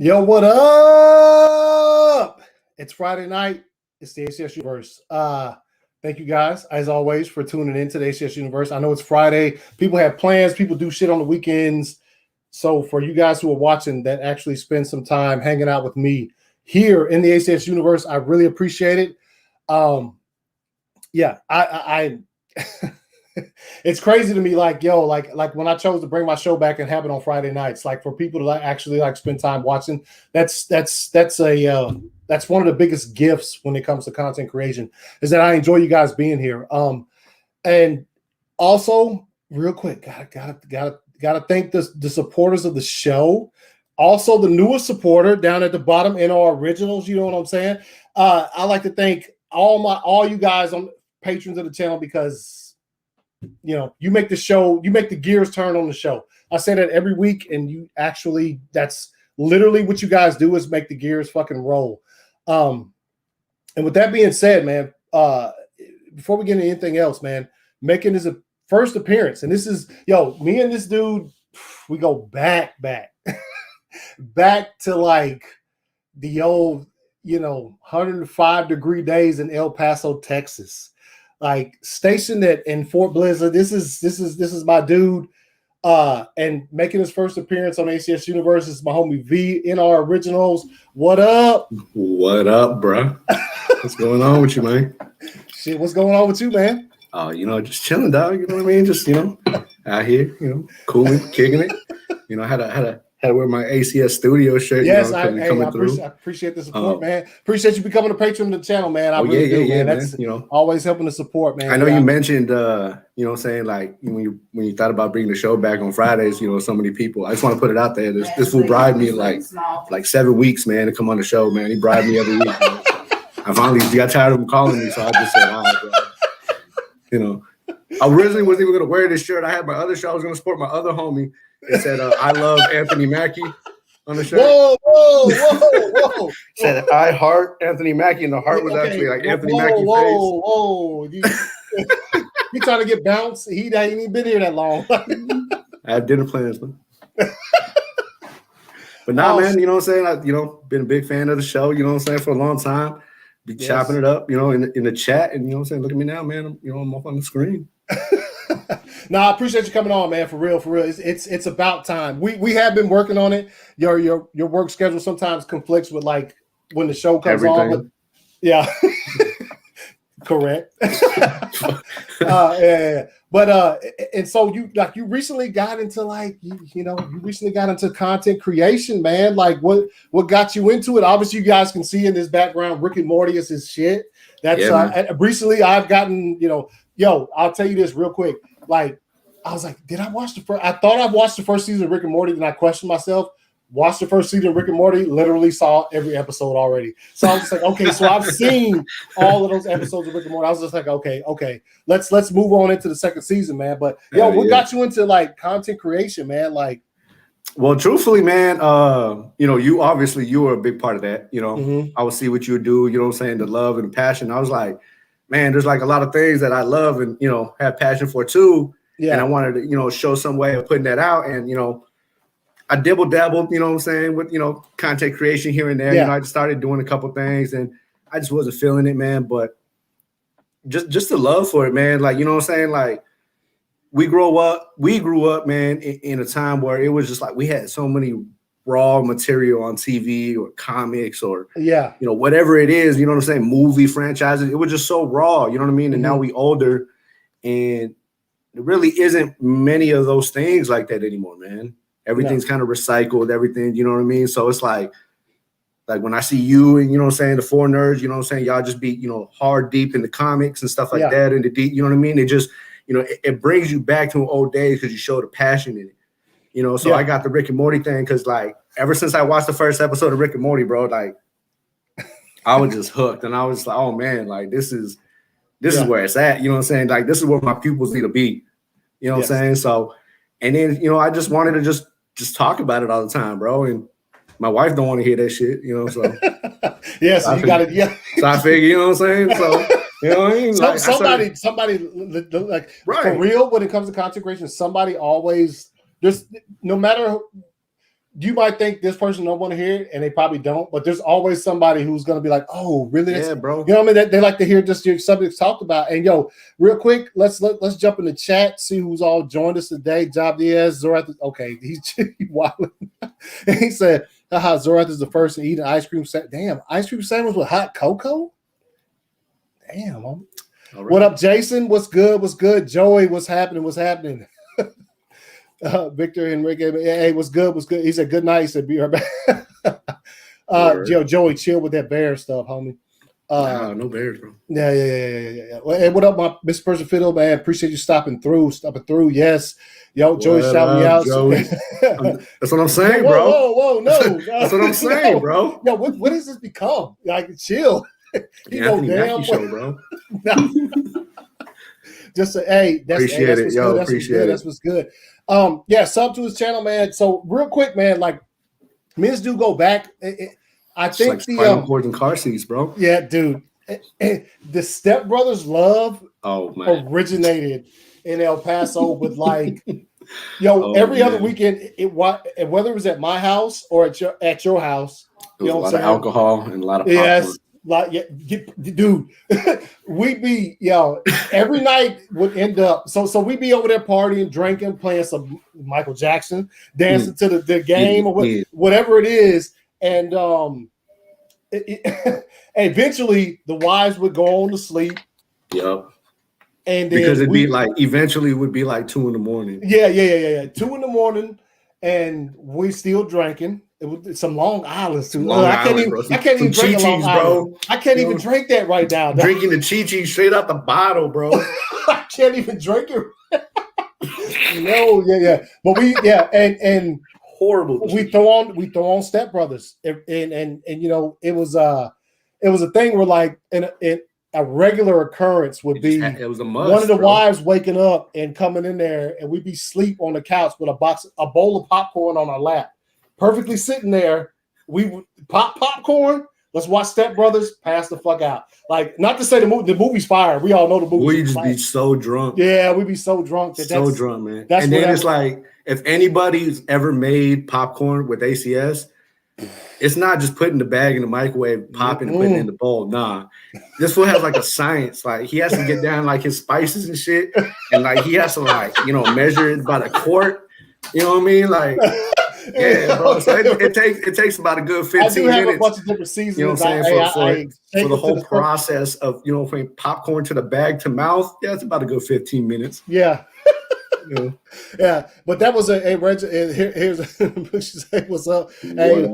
Yo, what up? It's Friday night. It's the ACS Universe. Thank you guys, as always, for tuning in to the ACS Universe. I know it's Friday. People have plans. People do shit on the weekends. So for you guys who are watching that actually spend some time hanging out with me here in the ACS Universe, I really appreciate it. I it's crazy to me, like when I chose to bring my show back and have it on Friday nights, like for people to actually spend time watching, that's one of the biggest gifts when it comes to content creation, is that I enjoy you guys being here. And also real quick, gotta thank the supporters of the show. Also the newest supporter down at the bottom in our originals, you know what I'm saying? I like to thank all you guys on patrons of the channel, because you make the show, you make the gears turn on the show. I say that every week, and that's literally what you guys do, is make the gears fucking roll. And with that being said, man, before we get into anything else, man, making his first appearance, and this is, me and this dude, we go back to like the old, 105-degree days in El Paso, Texas. Like stationed in Fort Blizzard. This is my dude. And making his first appearance on ACS Universe is my homie V in our originals. What up? What up, bro? What's going on with you, man? Shit, what's going on with you, man? Oh, just chilling, dog. You know what I mean? Just out here, cooling, kicking it. I had to wear my ACS studio shirt. Yes, I appreciate the support, man. Appreciate you becoming a patron of the channel, man. I really do, man. That's always helping to support, man. I know you mentioned, saying like when you thought about bringing the show back on Fridays, so many people. I just want to put it out there. This fool bribed me like 7 weeks, man, to come on the show, man. He bribed me every week. I finally got tired of him calling me, so I just said, all right, bro. I originally wasn't even gonna wear this shirt. I had my other shirt. I was gonna support my other homie. It said, I love Anthony Mackie on the shirt. Whoa. Said, I heart Anthony Mackie, and the heart was actually like Anthony Mackie's face. Whoa. You trying to get bounced? He ain't even been here that long. I have dinner plans, man. But now, man, you know what I'm saying? I've been a big fan of the show, for a long time. Be chopping it up, in the chat, and look at me now, man. I'm up on the screen. No, I appreciate you coming on, man. For real. It's about time. We have been working on it. Your work schedule sometimes conflicts with like when the show comes on. But, yeah, correct. Yeah. But and so you recently got into you recently got into content creation, man. Like what got you into it? Obviously, you guys can see in this background, Rick and Morty is his shit. That's recently I've gotten I'll tell you this real quick. Like, I was like, did I watch the first? I thought I watched the first season of Rick and Morty, then I questioned myself. Watched the first season of Rick and Morty, literally saw every episode already. So I was just like, okay, so I've seen all of those episodes of Rick and Morty. I was just like, okay, let's move on into the second season, man. But what got you into like content creation, man? Like, well, truthfully, man, you were a big part of that. I would see what you would do. The love and the passion. I was like, man, there's like a lot of things that I love and, have passion for too. Yeah. And I wanted to, show some way of putting that out. And, I dabbled, with, content creation here and there. Yeah. I just started doing a couple things and I just wasn't feeling it, man. But just the love for it, man. Like, like we grew up, man, in a time where it was just like we had so many raw material on TV or comics or whatever it is, movie franchises. It was just so raw, And now we older, and there really isn't many of those things like that anymore, man. Everything's kind of recycled, everything, So it's like when I see you and the four nerds, y'all just be hard deep in the comics and stuff like that, and the deep, It just it brings you back to old days because you showed a passion in it. So I got the Rick and Morty thing because, like, ever since I watched the first episode of Rick and Morty, bro, like, I was just hooked. And I was like, oh, man, like, this is where it's at. Like, this is where my pupils need to be. You know what I'm saying? So, and then, I just wanted to just talk about it all the time, bro. And my wife don't want to hear that shit, so. So you got it. So I figure, you know what I'm saying? So. What I mean? Like, somebody like for real, when it comes to content creation, somebody always, there's no matter you might think this person don't want to hear it, and they probably don't. But there's always somebody who's going to be like, "Oh, really? Yeah, bro. You know what I mean? They like to hear just your subjects talked about." And yo, real quick, let's jump in the chat, see who's all joined us today. Job Diaz, Zorath. Okay, he's wilding. And he said, "Haha, Zorath is the first to eat an ice cream sandwich. Damn, ice cream sandwich with hot cocoa. Damn, homie. Right. What up, Jason? What's good? What's good? Joey, what's happening? What's happening?" Victor Enrique, hey, what's good? What's good? He said, "Good night." He said, "Be right back." Joey, chill with that bear stuff, homie. No bears, bro. Yeah. Well, hey, what up, my Mr. Person Fiddle, man? Appreciate you stopping through. Yes. Yo, Joey, shout me out. Joey. That's what I'm saying, bro. Whoa, no. That's what I'm saying, bro. Yo, what does this become? Like, chill. Anthony Mackie show, bro. Just say, hey, that's appreciate it. That's yo, appreciate it. That's what's good. Yeah, sub to his channel, man. So real quick, man, like me and this dude go back. I think like the cords and car seats, bro. Yeah, dude. The Step Brothers love originated in El Paso with like every other weekend, whether it was at my house or at your house, there was a lot of alcohol and a lot of popcorn. Yes. Like, dude, we'd be every night would end up. So we'd be over there partying, drinking, playing some Michael Jackson, dancing to the game or whatever it is, and eventually the wives would go on to sleep. Yep. And then because eventually it would be like 2 a.m. Yeah. 2 a.m, and we still drinking. Some Long Island's too. I can't even drink a Long Island. I can't even drink that right now. Drinking the Chi-Chi straight out the bottle, bro. I can't even drink it. No, yeah. But and horrible. We throw on Step Brothers, and it was a thing where like a regular occurrence would be it was a must, one of the wives waking up and coming in there, and we'd be asleep on the couch with a bowl of popcorn on our lap. Perfectly sitting there, we would pop popcorn. Let's watch Step Brothers. Pass the fuck out. Like, not to say the movie's fire. We all know the movie. We just be so drunk. Yeah, we'd be so drunk. So drunk, man. And then it's like, if anybody's ever made popcorn with ACS, it's not just putting the bag in the microwave, popping and putting it in the bowl. Nah, this one has like a science. Like, he has to get down like his spices and shit, and like he has to measure it by the quart. You know what I mean? Like. Yeah, bro. So it takes about a good 15 minutes. I do have a bunch of different seasons. You know what I'm saying? For the whole process of from popcorn to the bag to mouth. Yeah, it's about a good 15 minutes. Yeah. Yeah. But that was here's what's up. Hey.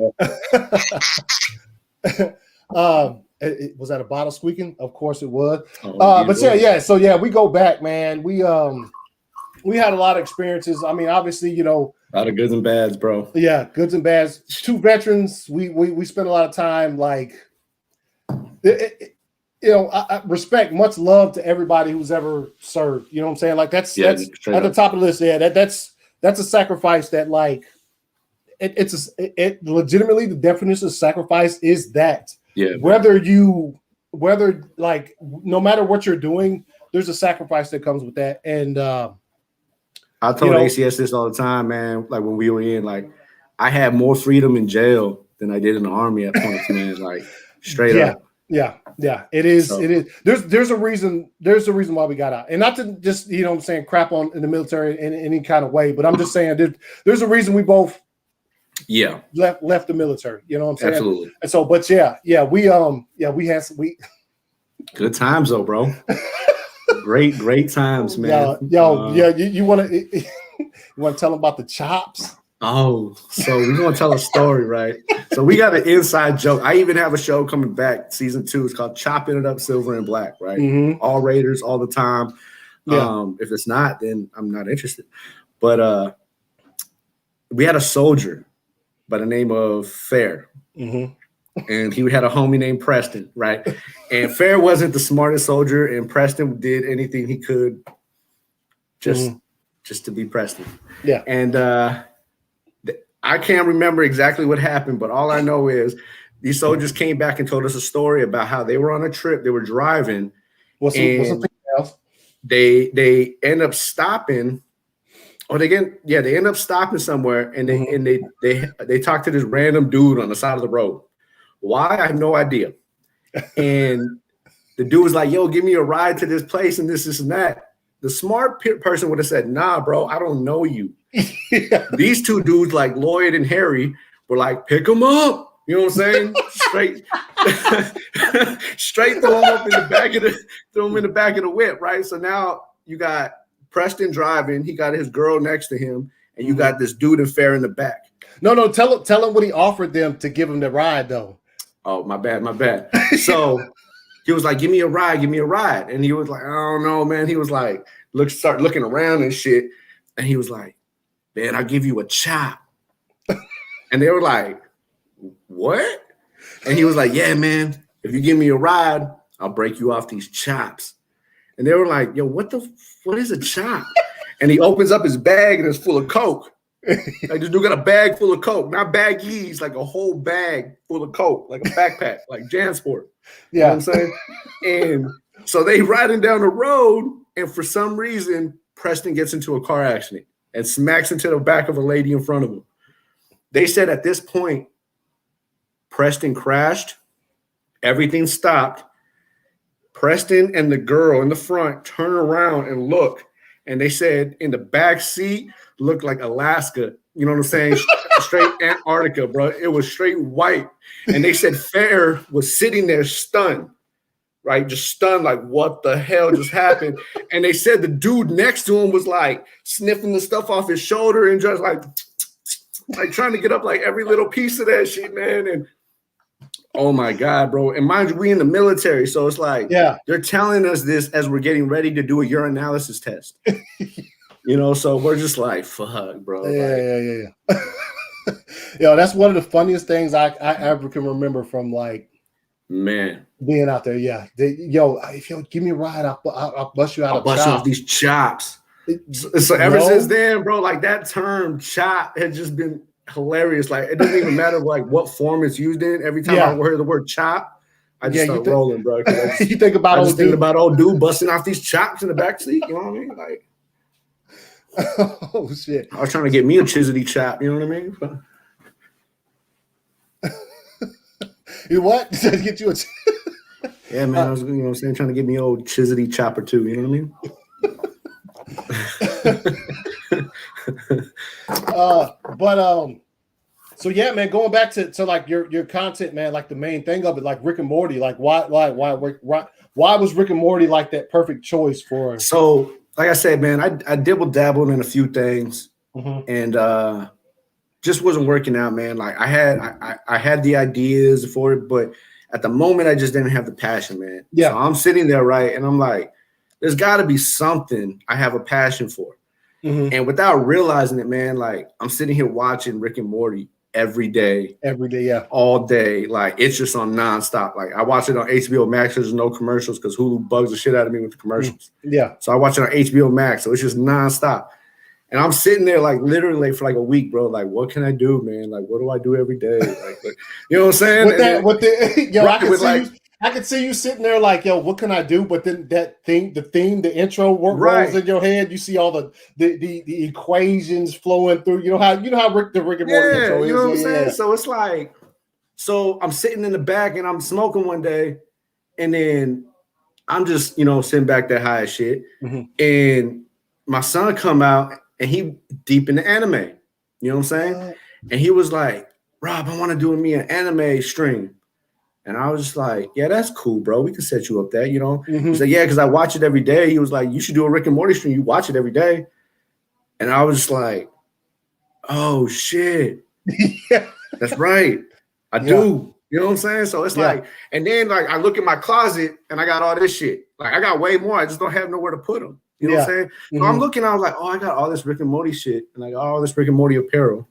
Was that a bottle squeaking? Of course it was. So we go back, man. We had a lot of experiences. I mean, obviously, a lot of goods and bads, bro. Yeah, goods and bads. 2 veterans. We spent a lot of time. Like, I respect, much love to everybody who's ever served. You know what I'm saying? Like that's at the top of the list. Yeah, that's a sacrifice that like it legitimately the definition of sacrifice is that. Yeah. Whether like no matter what you're doing, there's a sacrifice that comes with that. And I told ACS this all the time, man. Like when we were in, like I had more freedom in jail than I did in the Army at points, man. Like straight up. Yeah. It is. So, it is. There's a reason. There's a reason why we got out, and not to just crap on in the military in any kind of way. But I'm just saying there's a reason we both left the military. You know what I'm saying? Absolutely. And so, but we had some good times though, bro. Great times, man. You want to tell them about the chops? Oh, so we're gonna tell a story, right? So we got an inside joke. I even have a show coming back, season 2. It's called Chopping It Up Silver and Black, right? Mm-hmm. All Raiders all the time. Yeah. If it's not, then I'm not interested. But we had a soldier by the name of Fair. Mm-hmm. And he had a homie named Preston, right? And Fair wasn't the smartest soldier, and Preston did anything he could just to be Preston. Yeah. And I can't remember exactly what happened, but all I know is these soldiers came back and told us a story about how they were on a trip. They were driving. What's something else? They end up stopping Oh, they end up stopping somewhere, and they talk to this random dude on the side of the road. Why? I have no idea. And the dude was like, "Yo, give me a ride to this place and this and that." The smart person would have said, "Nah, bro, I don't know you." Yeah. These two dudes, like Lloyd and Harry, were like, "Pick him up." You know what I'm saying? Straight throw him up in the back of the whip, right? So now you got Preston driving. He got his girl next to him, and you got this dude and Fair in the back. No, tell him what he offered them to give him the ride, though. Oh, my bad. So he was like, give me a ride. And he was like, I don't know, man. He was like, start looking around and shit. And he was like, man, I'll give you a chop. And they were like, what? And he was like, yeah, man, if you give me a ride, I'll break you off these chops. And they were like, yo, what is a chop? And he opens up his bag and it's full of Coke. Like this dude got a bag full of Coke, not baggies, like a whole bag full of Coke, like a backpack, like Jansport. You know what I'm saying? And so they riding down the road, and for some reason, Preston gets into a car accident and smacks into the back of a lady in front of him. They said at this point, Preston crashed, everything stopped. Preston and the girl in the front turn around and look, and they said in the back seat looked like Alaska. You know what I'm saying? Straight Antarctica, bro. It was straight white. And they said Fair was sitting there stunned, right? Just stunned, like, what the hell just happened? And they said the dude next to him was like sniffing the stuff off his shoulder and just like trying to get up like every little piece of that shit, man. And oh my God, bro. And mind you, we in the military. So it's like, they're telling us this as we're getting ready to do a urinalysis test. You know, so we're just like, fuck, bro. Yeah. Yo, that's one of the funniest things I ever can remember from, like, man, being out there. Yeah. If you give me a ride, I'll bust you out. I'll bust off these chops. So ever since then, bro, like that term chop had just been hilarious. Like, it doesn't even matter like what form it's used in. Every time I hear the word chop, I just start rolling, bro. You think about old dude busting off these chops in the backseat. You know what I mean? Like, oh shit! I was trying to get me a chiseled chop. You know what I mean? You what? To get you a? Yeah, man. I was, what I'm saying, trying to get me an old chiseled chopper too. You know what I mean? So yeah, man. Going back to like your content, man. Like the main thing of it, like Rick and Morty. Like why was Rick and Morty like that perfect choice for him? So, like I said, man, I dabbled in a few things, and just wasn't working out, man. Like I had the ideas for it, but at the moment I just didn't have the passion, man. Yeah. So I'm sitting there, right, and I'm like, there's got to be something I have a passion for. And without realizing it, man, like I'm sitting here watching Rick and Morty every day, all day. Like it's just on nonstop. Like I watch it on HBO Max. There's no commercials because Hulu bugs the shit out of me with the commercials. Yeah. So I watch it on HBO Max. So it's just nonstop. And I'm sitting there like literally for like a week, bro. Like, what can I do, man? Like, what do I do every day? Like you know what I'm saying? I could see you sitting there like, yo, what can I do? But then the intro rolls in your head. You see all the equations flowing through. You know how Rick and Morty intro is. You know what I'm saying? So it's like, so I'm sitting in the back and I'm smoking one day, and then I'm just, sitting back there high as shit. And my son come out and he deep in the anime. You know what I'm saying? And he was like, Rob, I want to do me an anime stream. And I was just like, yeah, that's cool, bro. We can set you up there, He said, yeah, because I watch it every day. He was like, you should do a Rick and Morty stream. You watch it every day. And I was just like, oh, shit. That's right. I do. You know what I'm saying? So it's like, and then like I look at my closet and I got all this shit. Like I got way more. I just don't have nowhere to put them. You know what I'm saying? So I'm looking, I was like, oh, I got all this Rick and Morty shit. And I got all this Rick and Morty apparel.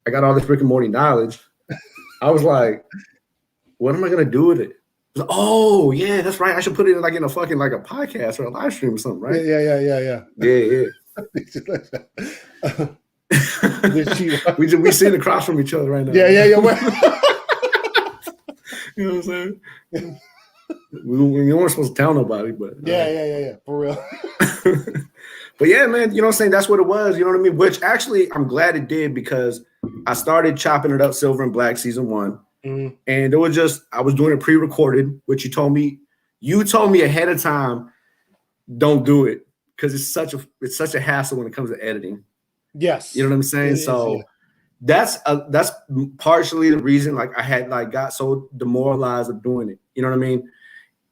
I got all this Rick and Morty knowledge. I was like, what am I gonna do with it? Like, oh yeah, that's right. I should put it in a fucking like a podcast or a live stream or something, right? Yeah. We sitting across from each other right now. Yeah. You know what I'm saying? We weren't supposed to tell nobody, but yeah, for real. But yeah, man, you know what I'm saying? That's what it was. You know what I mean? Which actually, I'm glad it did because I started chopping it up Silver and Black season 1. Mm-hmm. And it was just, I was doing it pre-recorded, which you told me ahead of time, don't do it because it's such a hassle when it comes to editing. Yes. You know what I'm saying? That's partially the reason like I had like got so demoralized of doing it. You know what I mean?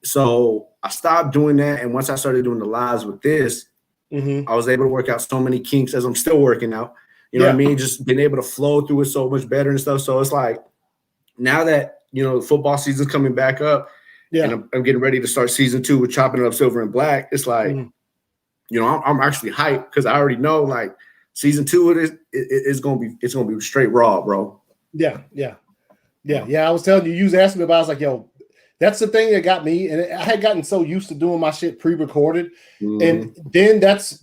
So I stopped doing that. And once I started doing the lives with this, I was able to work out so many kinks as I'm still working out. You know what I mean? Just being able to flow through it so much better and stuff. So it's like now that, you know, the football season's coming back up and I'm getting ready to start season 2 with chopping it up Silver and Black. It's like, you know, I'm actually hyped because I already know like season 2 it's gonna be straight raw, bro. Yeah. I was telling you, was asking me about. I was like, yo, that's the thing that got me, and I had gotten so used to doing my shit pre-recorded, and then that's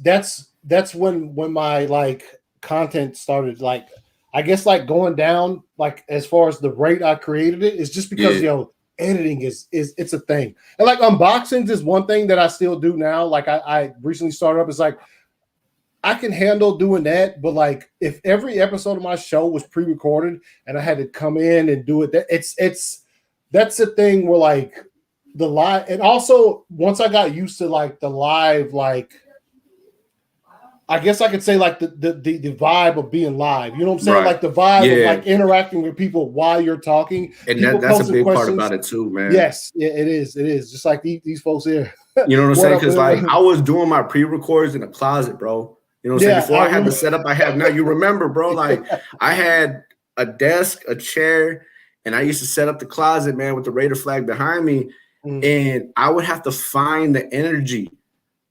when my like content started like, I guess like going down like as far as the rate I created it is just because editing is it's a thing, and like unboxings is one thing that I still do now. Like I recently started up. It's like I can handle doing that, but like if every episode of my show was pre-recorded and I had to come in and do it, that's the thing where like the live, and also once I got used to like the live, like I guess I could say like the vibe of being live. You know what I'm saying? Right. Like the vibe of like interacting with people while you're talking. And that's a big part about it too, man. Yes, it is. It is. Just like these folks here. You know what I'm saying? Because like I was doing my pre-records in a closet, bro. You know what I'm saying? Before I had the setup I have now. You remember, bro, like I had a desk, a chair, and I used to set up the closet, man, with the Raider flag behind me. And I would have to find the energy.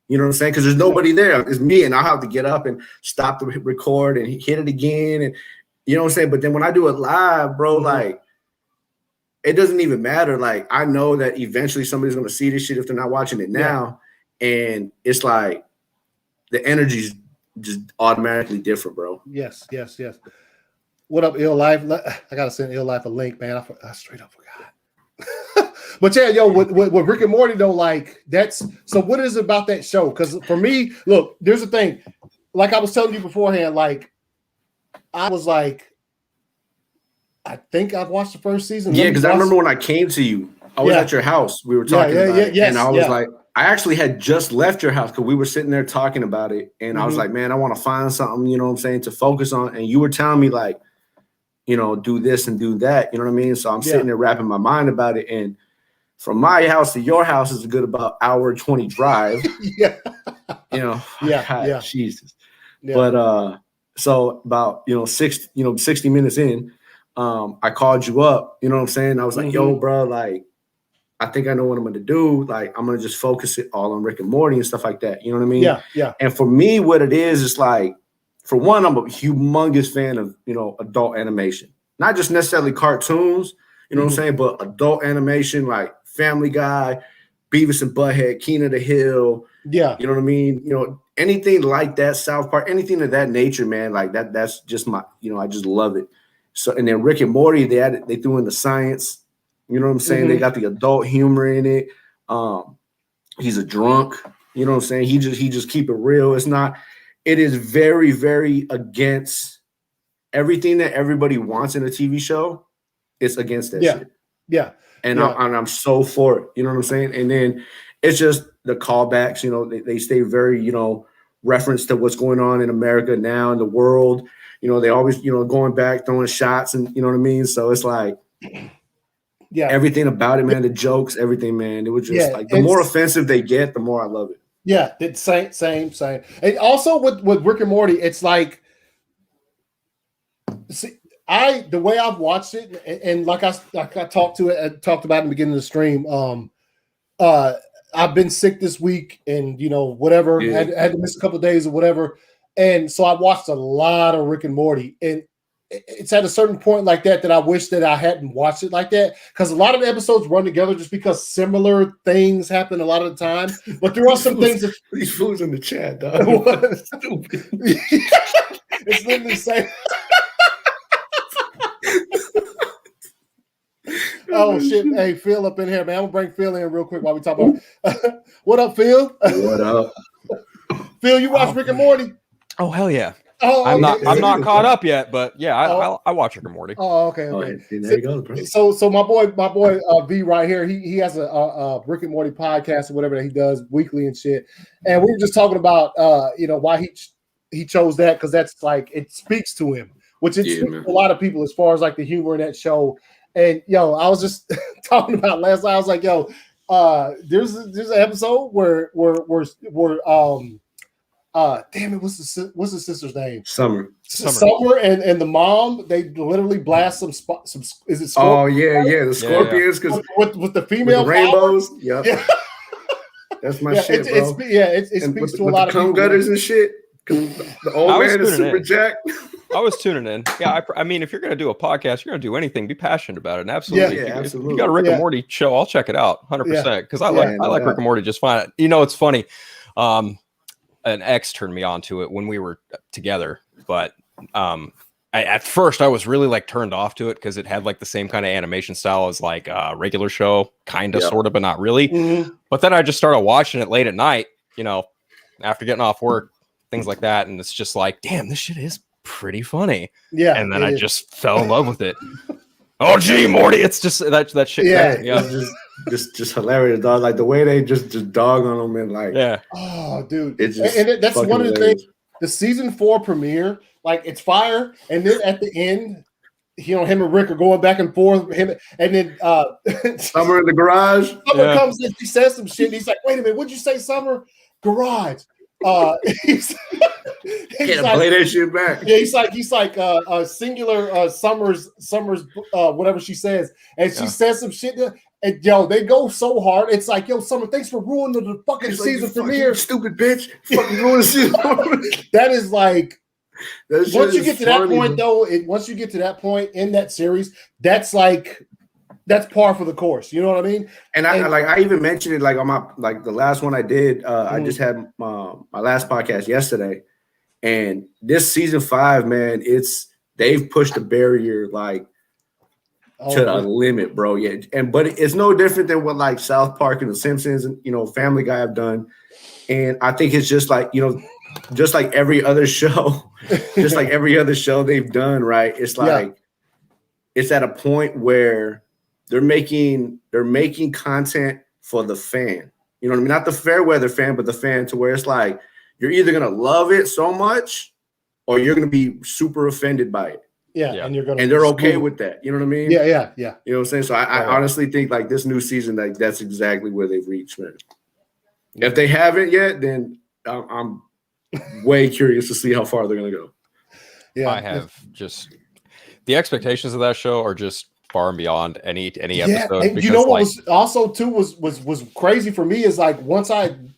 You know what I'm saying? Because there's nobody there. It's me, and I'll have to get up and stop the record and hit it again. And you know what I'm saying? But then when I do it live, bro, like it doesn't even matter. Like I know that eventually somebody's gonna see this shit if they're not watching it now. And it's like the energy's just automatically different, bro. Yes. What up, Ill Life? I gotta send Ill Life a link, man. I straight up forgot. But yeah, yo, with Rick and Morty though, like that's so. What is it about that show? Because for me, look, there's a thing. Like I was telling you beforehand, like I was like, I think I've watched the first season. Yeah, because I remember when I came to you, I was at your house. We were talking about it, and I was like, I actually had just left your house because we were sitting there talking about it, and I was like, man, I want to find something, you know what I'm saying, to focus on. And you were telling me like, you know, do this and do that. You know what I mean? So I'm sitting there wrapping my mind about it, and from my house to your house is a good about hour 20 drive. You know, God, Jesus. But so about 60 minutes in, I called you up. You know what I'm saying? I was like, yo, bro, like I think I know what I'm gonna do. Like I'm gonna just focus it all on Rick and Morty and stuff like that. You know what I mean? Yeah. And for me, what it is like, for one, I'm a humongous fan of adult animation, not just necessarily cartoons. You know what I'm saying? But adult animation like Family Guy, Beavis and Butthead, Keena the Hill. Yeah. You know what I mean? You know, anything like that, South Park, anything of that nature, man, like that's just my, I just love it. So, and then Rick and Morty, they threw in the science, you know what I'm saying? They got the adult humor in it. He's a drunk, you know what I'm saying? He just keep it real. It is very, very against everything that everybody wants in a TV show. It's against that shit. Yeah. And I'm so for it. You know what I'm saying? And then it's just the callbacks, they stay very, reference to what's going on in America now in the world. They always, going back, throwing shots and you know what I mean? So it's like everything about it, man, the jokes, everything, man. It was just like the more offensive they get, the more I love it. Yeah, it's same. And also with Rick and Morty, it's like the way I've watched it, and like I talked about in the beginning of the stream, I've been sick this week, and whatever, had to miss a couple of days or whatever, and so I watched a lot of Rick and Morty, and it's at a certain point like that I wish that I hadn't watched it like that, because a lot of the episodes run together just because similar things happen a lot of the time, but there are some things that these fools in the chat, dog. Stupid. It's literally the same. Oh shit! Hey, Phil up in here, man. I'm gonna bring Phil in real quick while we talk about. What up, Phil? What up? Phil, you watch Rick and Morty? Oh hell yeah! Oh, I'm okay. not caught up yet, but yeah, I watch Rick and Morty. Oh, okay. There you go, bro. So my boy, V right here, he has a Rick and Morty podcast or whatever that he does weekly and shit. And we were just talking about why he chose that, because that's like it speaks to him, which it speaks to a lot of people as far as like the humor in that show. And I was just talking about last night. I was like, there's an episode where damn it, what's the sister's name? Summer and the mom, they literally blast some is it scorpions? Oh yeah, the scorpions, because with the female with the rainbows. Yep. Yeah. That's my shit, bro. It speaks to a lot of cum gutters and shit. The old man is super jacked. I was tuning in. Yeah, I mean, if you're going to do a podcast, you're going to do anything, be passionate about it. And absolutely. Yeah, absolutely. If you got a Rick and Morty show, I'll check it out 100%. Because I like Rick and Morty just fine. It's funny. An ex turned me on to it when we were together. But at first, I was really like turned off to it because it had like the same kind of animation style as like a regular show, kind of, sort of, but not really. Mm-hmm. But then I just started watching it late at night, after getting off work, things like that. And it's just like, damn, this shit is pretty funny. Yeah. And then I just fell in love with it. Oh gee, Morty, it's just that shit. Yeah. Just hilarious, dog. Like the way they just dog on them and like, oh dude, it's just that's one of the things. The season 4 premiere, like it's fire, and then at the end, him and Rick are going back and forth. And then Summer in the garage. Summer comes in, she says some shit. And he's like, "Wait a minute, what'd you say, Summer? Garage." He's Can't play that shit back. Yeah, he's like singular Summers whatever she says, and she says some shit. And they go so hard. It's like, Summer, thanks for ruining the fucking season premiere. Stupid bitch. Fucking ruining the season. That is like, once you get to that point, though, once you get to that point in that series, that's par for the course. You know what I mean? And I even mentioned it like on my the last one I did. I just had my last podcast yesterday, and this season 5, man, they've pushed the barrier to the limit, bro. Yeah, but it's no different than what like South Park and The Simpsons and Family Guy have done. And I think it's just like just like every other show, they've done, right? It's like it's at a point where they're making content for the fan. You know what I mean? Not the fair weather fan, but the fan, to where it's like you're either gonna love it so much or you're gonna be super offended by it. Yeah. And they're okay with that. You know what I mean? Yeah. You know what I'm saying? So I honestly think like this new season, like that's exactly where they've reached, man. If they haven't yet, then I'm way curious to see how far they're gonna go. Yeah, I have just the expectations of that show are just far and beyond any episode. And what was also too was crazy for me is like once and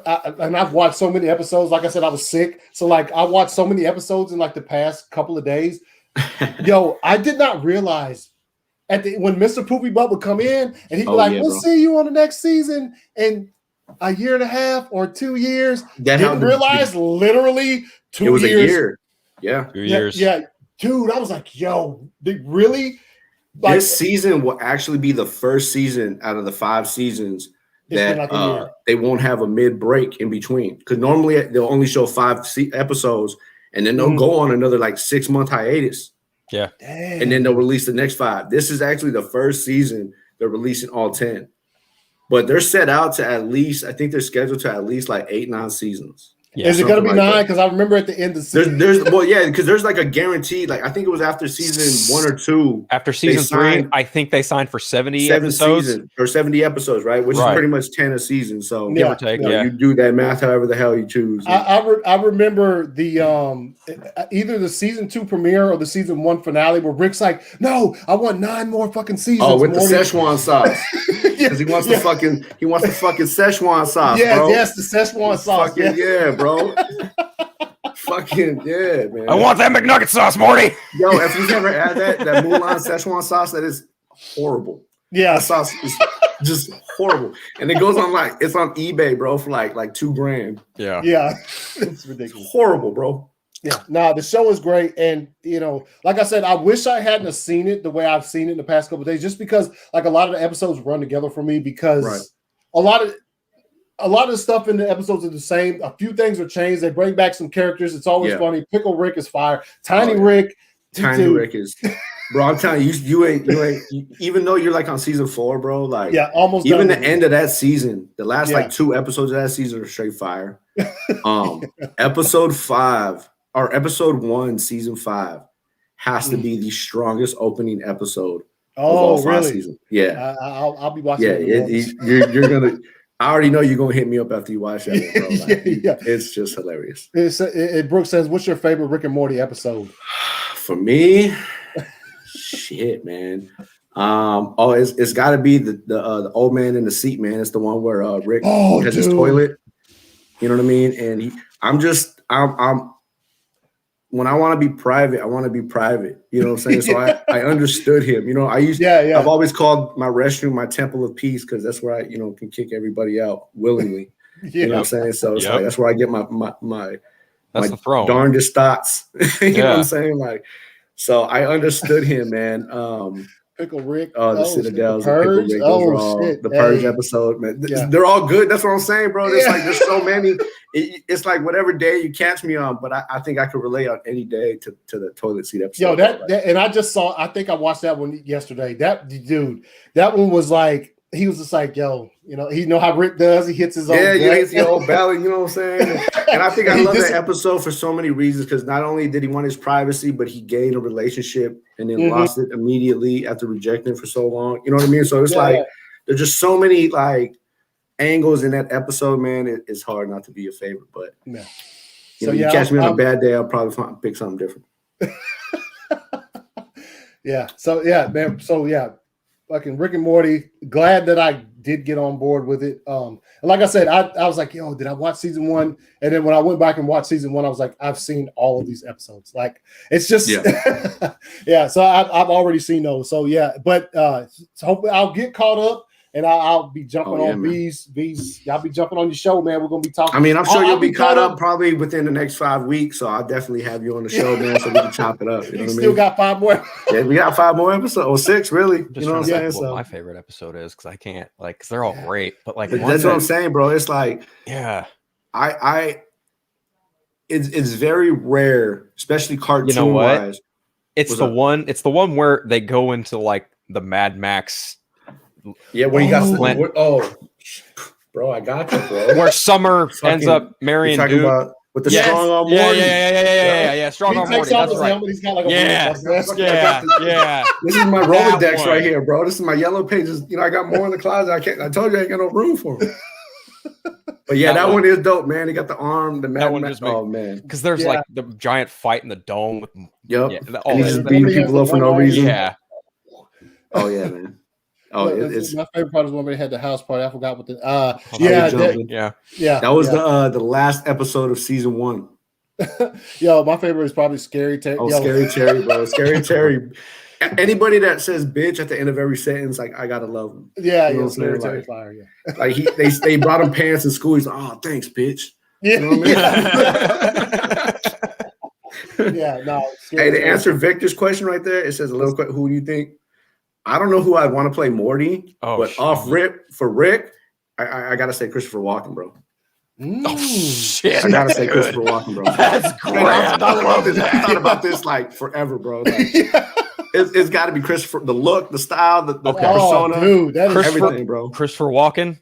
I've watched so many episodes. Like I said, I was sick, so like I watched so many episodes in like the past couple of days. I did not realize when Mr. Poopy Butt would come in and he'd be like, "We'll see you on the next season in a year and a half or 2 years." Didn't realize literally 2 years. It was a year. Yeah, 2 years. Yeah, dude, I was like, they really. Like, this season will actually be the first season out of the 5 seasons that they won't have a mid-break in between, because normally they'll only show 5 episodes and then they'll go on another like 6-month hiatus. Yeah. Dang. And then they'll release the next 5. This is actually the first season they're releasing all 10. But they're set out to I think they're scheduled to at least like 8-9 seasons. Yeah, is it going to be 9? Because I remember at the end of the season. Because there's like a guaranteed, like I think it was after season 1 or 2. After season 3, I think they signed for 70 episodes. Seasons, or 70 episodes, right? Which is pretty much 10 a season. So give or take, you do that math however the hell you choose. I remember the either the season 2 premiere or the season 1 finale where Rick's like, "No, I want 9 more fucking seasons." Oh, with Morty. The Szechuan sauce. Because he wants the fucking Szechuan sauce. Bro. Yes, the Szechuan sauce. Fucking, bro. Fucking man. I want that McNugget sauce, Morty. Yo, if you've never had that Mulan Szechuan sauce, that is horrible. Yeah, that sauce is just horrible, and it goes on it's on eBay, bro, for like $2,000. Yeah, it's ridiculous. It's horrible, bro. Yeah, no, the show is great, and like I said, I wish I hadn't have seen it the way I've seen it in the past couple of days, just because like a lot of the episodes run together for me because a lot of the stuff in the episodes are the same. A few things are changed. They bring back some characters. It's always funny. Pickle Rick is fire. Tiny Rick. Tiny Rick is, bro. I'm telling you, you ain't. Even though you're like on season 4, bro. Like, almost. Even the end of that season, the last like 2 episodes of that season are straight fire. Episode 5 or episode 1, season 5 has to be the strongest opening episode of all 5 seasons. Yeah, I'll be watching. You're gonna. I already know you're gonna hit me up after you watch that, bro. Like, it's just hilarious. Brooke says, "What's your favorite Rick and Morty episode?" For me, shit, man. It's got to be the old man in the seat, man. It's the one where Rick has his toilet. You know what I mean? And I'm when I want to be private, I want to be private. You know what I'm saying? So I understood him. I've always called my restroom my temple of peace because that's where I can kick everybody out willingly. You know what I'm saying? So it's like that's where I get my that's the throne. Darndest thoughts. You know what I'm saying? Like, so I understood him, man. Pickle Rick. The Citadels, the Pickle Rick, the Purge episode, man. They're all good. That's what I'm saying, bro. It's like there's so many. It's like whatever day you catch me on, but I think I could relate on any day to the toilet seat episode. And I just saw. I think I watched that one yesterday. That one was like. He was just like, yo, he know how Rick does. He hits his own. Yeah, he hits the old belly. You know what I'm saying? And I think I love that episode for so many reasons because not only did he want his privacy, but he gained a relationship and then lost it immediately after rejecting for so long. You know what I mean? So it's like there's just so many like angles in that episode, man. It's hard not to be a favorite, but you catch me on a bad day, I'll probably pick something different. Man. So fucking Rick and Morty. Glad that I did get on board with it. And like I said, I was like, yo, did I watch season 1? And then when I went back and watched season 1, I was like, I've seen all of these episodes. Like, it's just, So I've already seen those. So but so hopefully I'll get caught up. And I'll be jumping on B's. Y'all be jumping on your show, man. We're gonna be talking. I mean, I'm sure you'll be caught up probably within the next 5 weeks. So I'll definitely have you on the show, man, so we can chop it up. You know what I mean? Still got 5 more. Yeah, we got 5 more episodes, or 6, really. You know what I'm saying? What my favorite episode is because I can't because they're all great, but like that's what I'm saying, bro. It's like it's very rare, especially cartoon wise. It's the one. It's the one where they go into like the Mad Max. Yeah, where you got bro, I got you, bro. Where Summer ends up marrying dude with the strong arm Morty. Yeah. Strong arm Morty. That's right. He's got like a yeah. This is my Rolodex right here, bro. This is my yellow pages. I got more in the closet. I told you I ain't got no room for them. But that one is dope, man. He got the arm, the Mad Max. Oh man, because there's like the giant fight in the dome with. And he's just beating people up for no reason. Yeah. Oh yeah, man. Oh, it's my favorite part is when they had the house party. I forgot what the that was the last episode of season 1. Yo, my favorite is probably Scary Terry. Oh, Scary Terry, bro. Scary Terry. Anybody that says bitch at the end of every sentence, like I gotta love him. Yeah, Scary Terry fire. Yeah, like they brought him pants in school. He's like, oh, thanks, bitch. Yeah, you know what I mean? Hey, to answer Victor's question right there, it says a little quick. Who do you think? I don't know who I'd want to play Morty, but off rip for Rick, I gotta say Christopher Walken, bro. Oh shit! I gotta say Christopher Walken, bro. That's great. I thought about this like forever, bro. Like, it's got to be Christopher. The look, the style, the persona, dude, that is everything, bro. Christopher Walken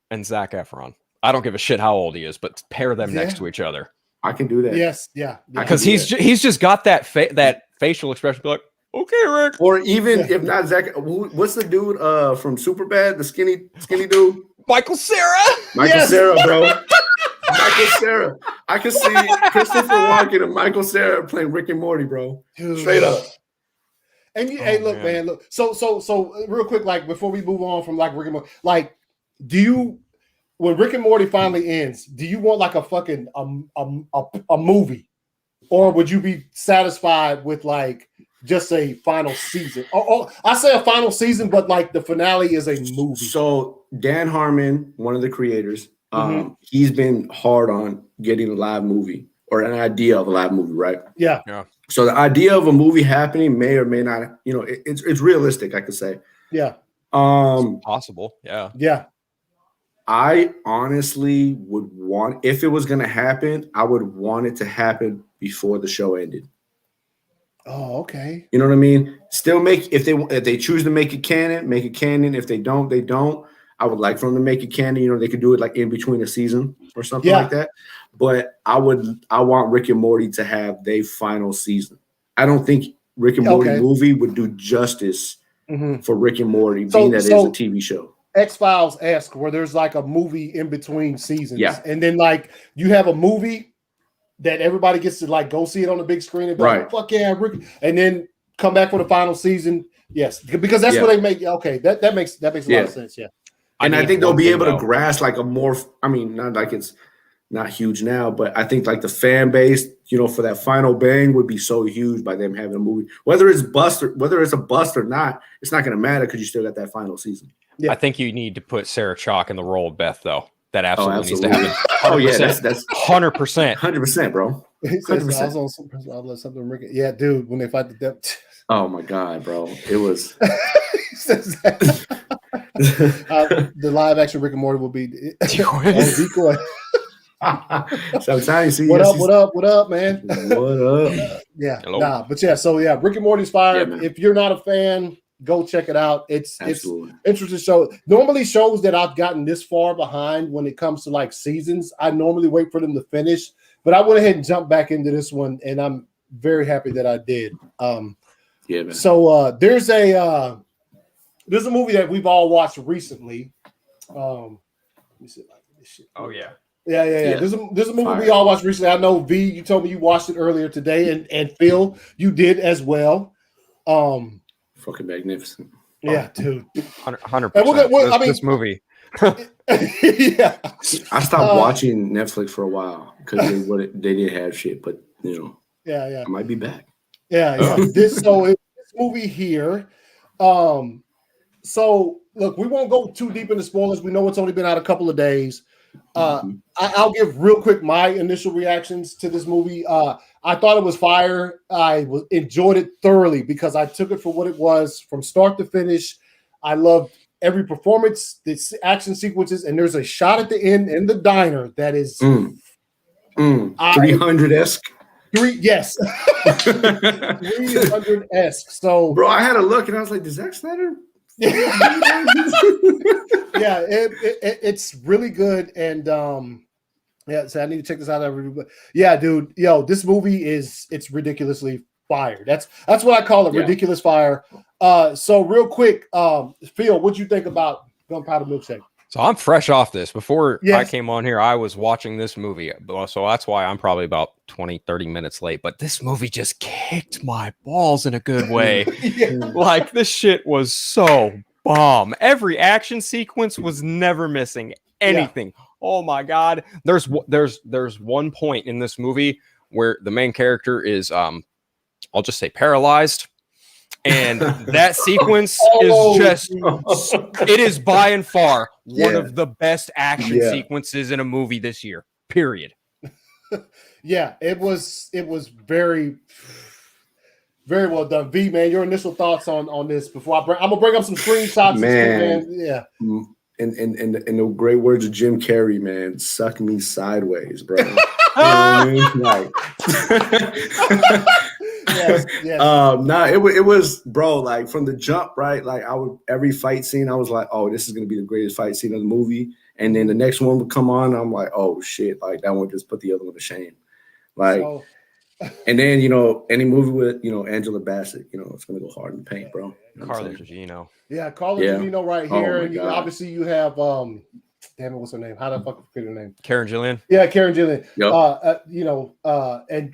and Zac Efron. I don't give a shit how old he is, but pair them next to each other. I can do that. Yes, because he's just got that facial expression. Be like, okay, Rick. Or even if not Zach, what's the dude from Superbad? The skinny dude, Michael Cera. Michael Cera, bro. Michael Cera. I can see Christopher Walken and Michael Cera playing Rick and Morty, bro. Dude. Straight up. And hey, look, man, look. So real quick, like before we move on from like Rick and Morty, like, when Rick and Morty finally ends, do you want like a fucking a movie, or would you be satisfied with like just a final season? Oh, I say a final season, but like the finale is a movie. So Dan Harmon, one of the creators, he's been hard on getting a live movie or an idea of a live movie, right? Yeah. So the idea of a movie happening may or may not, it's realistic, I could say. Yeah. It's possible. Yeah. Yeah. I honestly would want, if it was going to happen, I would want it to happen before the show ended. Oh, okay. You know what I mean? Still if they choose to make it canon, make it canon. If they don't, they don't. I would like for them to make it canon. They could do it like in between a season or something like that. But I want Rick and Morty to have their final season. I don't think Rick and Morty movie would do justice for Rick and Morty, being that it's a TV show. X-Files-esque, where there's like a movie in between seasons. Yeah. And then like you have a movie that everybody gets to like go see it on the big screen and be like, fuck yeah, Rick, and then come back for the final season. Yes, because that's what they make. Okay, that makes a lot of sense. Yeah. And I think they'll be able to grasp like a more, not like it's not huge now, but I think like the fan base, for that final bang would be so huge by them having a movie. Whether it's a bust or not, it's not going to matter because you still got that final season. Yeah. I think you need to put Sarah Chalk in the role of Beth, though. That absolutely needs to happen. That's 100%. 100%, bro. 100%. Something Rick. Yeah, dude. When they fight the devil. Oh my god, bro! It was. The live action Rick and Morty will be decoy. Sometimes what up, man? What up? Yeah, hello. But yeah, so yeah, Rick and Morty's fire. Yeah, if you're not a fan, go check it out. It's interesting show. Normally, shows that I've gotten this far behind when it comes to like seasons, I normally wait for them to finish. But I went ahead and jumped back into this one, and I'm very happy that I did. Yeah, man. So there's a movie that we've all watched recently. Let me see if I can get this shit. Oh yeah. Yeah. There's a movie we all watched recently. I know V, you told me you watched it earlier today, and Phil, you did as well. Fucking magnificent. Yeah, dude. 100%. This movie. Yeah. I stopped watching Netflix for a while because they didn't have shit, but Yeah. I might be back. Yeah. This movie here. So look, we won't go too deep into spoilers. We know it's only been out a couple of days. I'll give real quick my initial reactions to this movie. I thought it was fire. I enjoyed it thoroughly because I took it for what it was from start to finish. I loved every performance, the action sequences, and there's a shot at the end in the diner that is 300-esque. Yes. 300-esque. So, bro, I had a look and I was like, does Zack Snyder? Yeah, it's really good, and so I need to check this out. Yeah, dude, this movie it's ridiculously fire. That's what I call it, ridiculous fire. So real quick, Phil, what'd you think about Gunpowder Milkshake? So I'm fresh off this. Before I came on here, I was watching this movie. So that's why I'm probably about 20, 30 minutes late. But this movie just kicked my balls in a good way. Like, this shit was so bomb. Every action sequence was never missing anything. Yeah. Oh, my God. There's one point in this movie where the main character is, I'll just say paralyzed. And that sequence is just, it is by and far one of the best action sequences in a movie this year, period. Yeah, it was very, very well done. V, man, your initial thoughts on this before I'm going to bring up some screenshots. Man. Yeah. In the great words of Jim Carrey, man, suck me sideways, bro. You know what I mean? Like, yes. It was, bro, like from the jump, right? Like every fight scene, I was like, oh, this is gonna be the greatest fight scene of the movie. And then the next one would come on, I'm like, oh shit, like that one just put the other one to shame. Like, and then any movie with Angela Bassett, it's gonna go hard in the paint, bro. Carla Gugino. Yeah, Carla Gugino right here, and obviously you have damn it, what's her name? How the fuck forget her name? Karen Gillian. Yeah, Karen Gillian. Yep.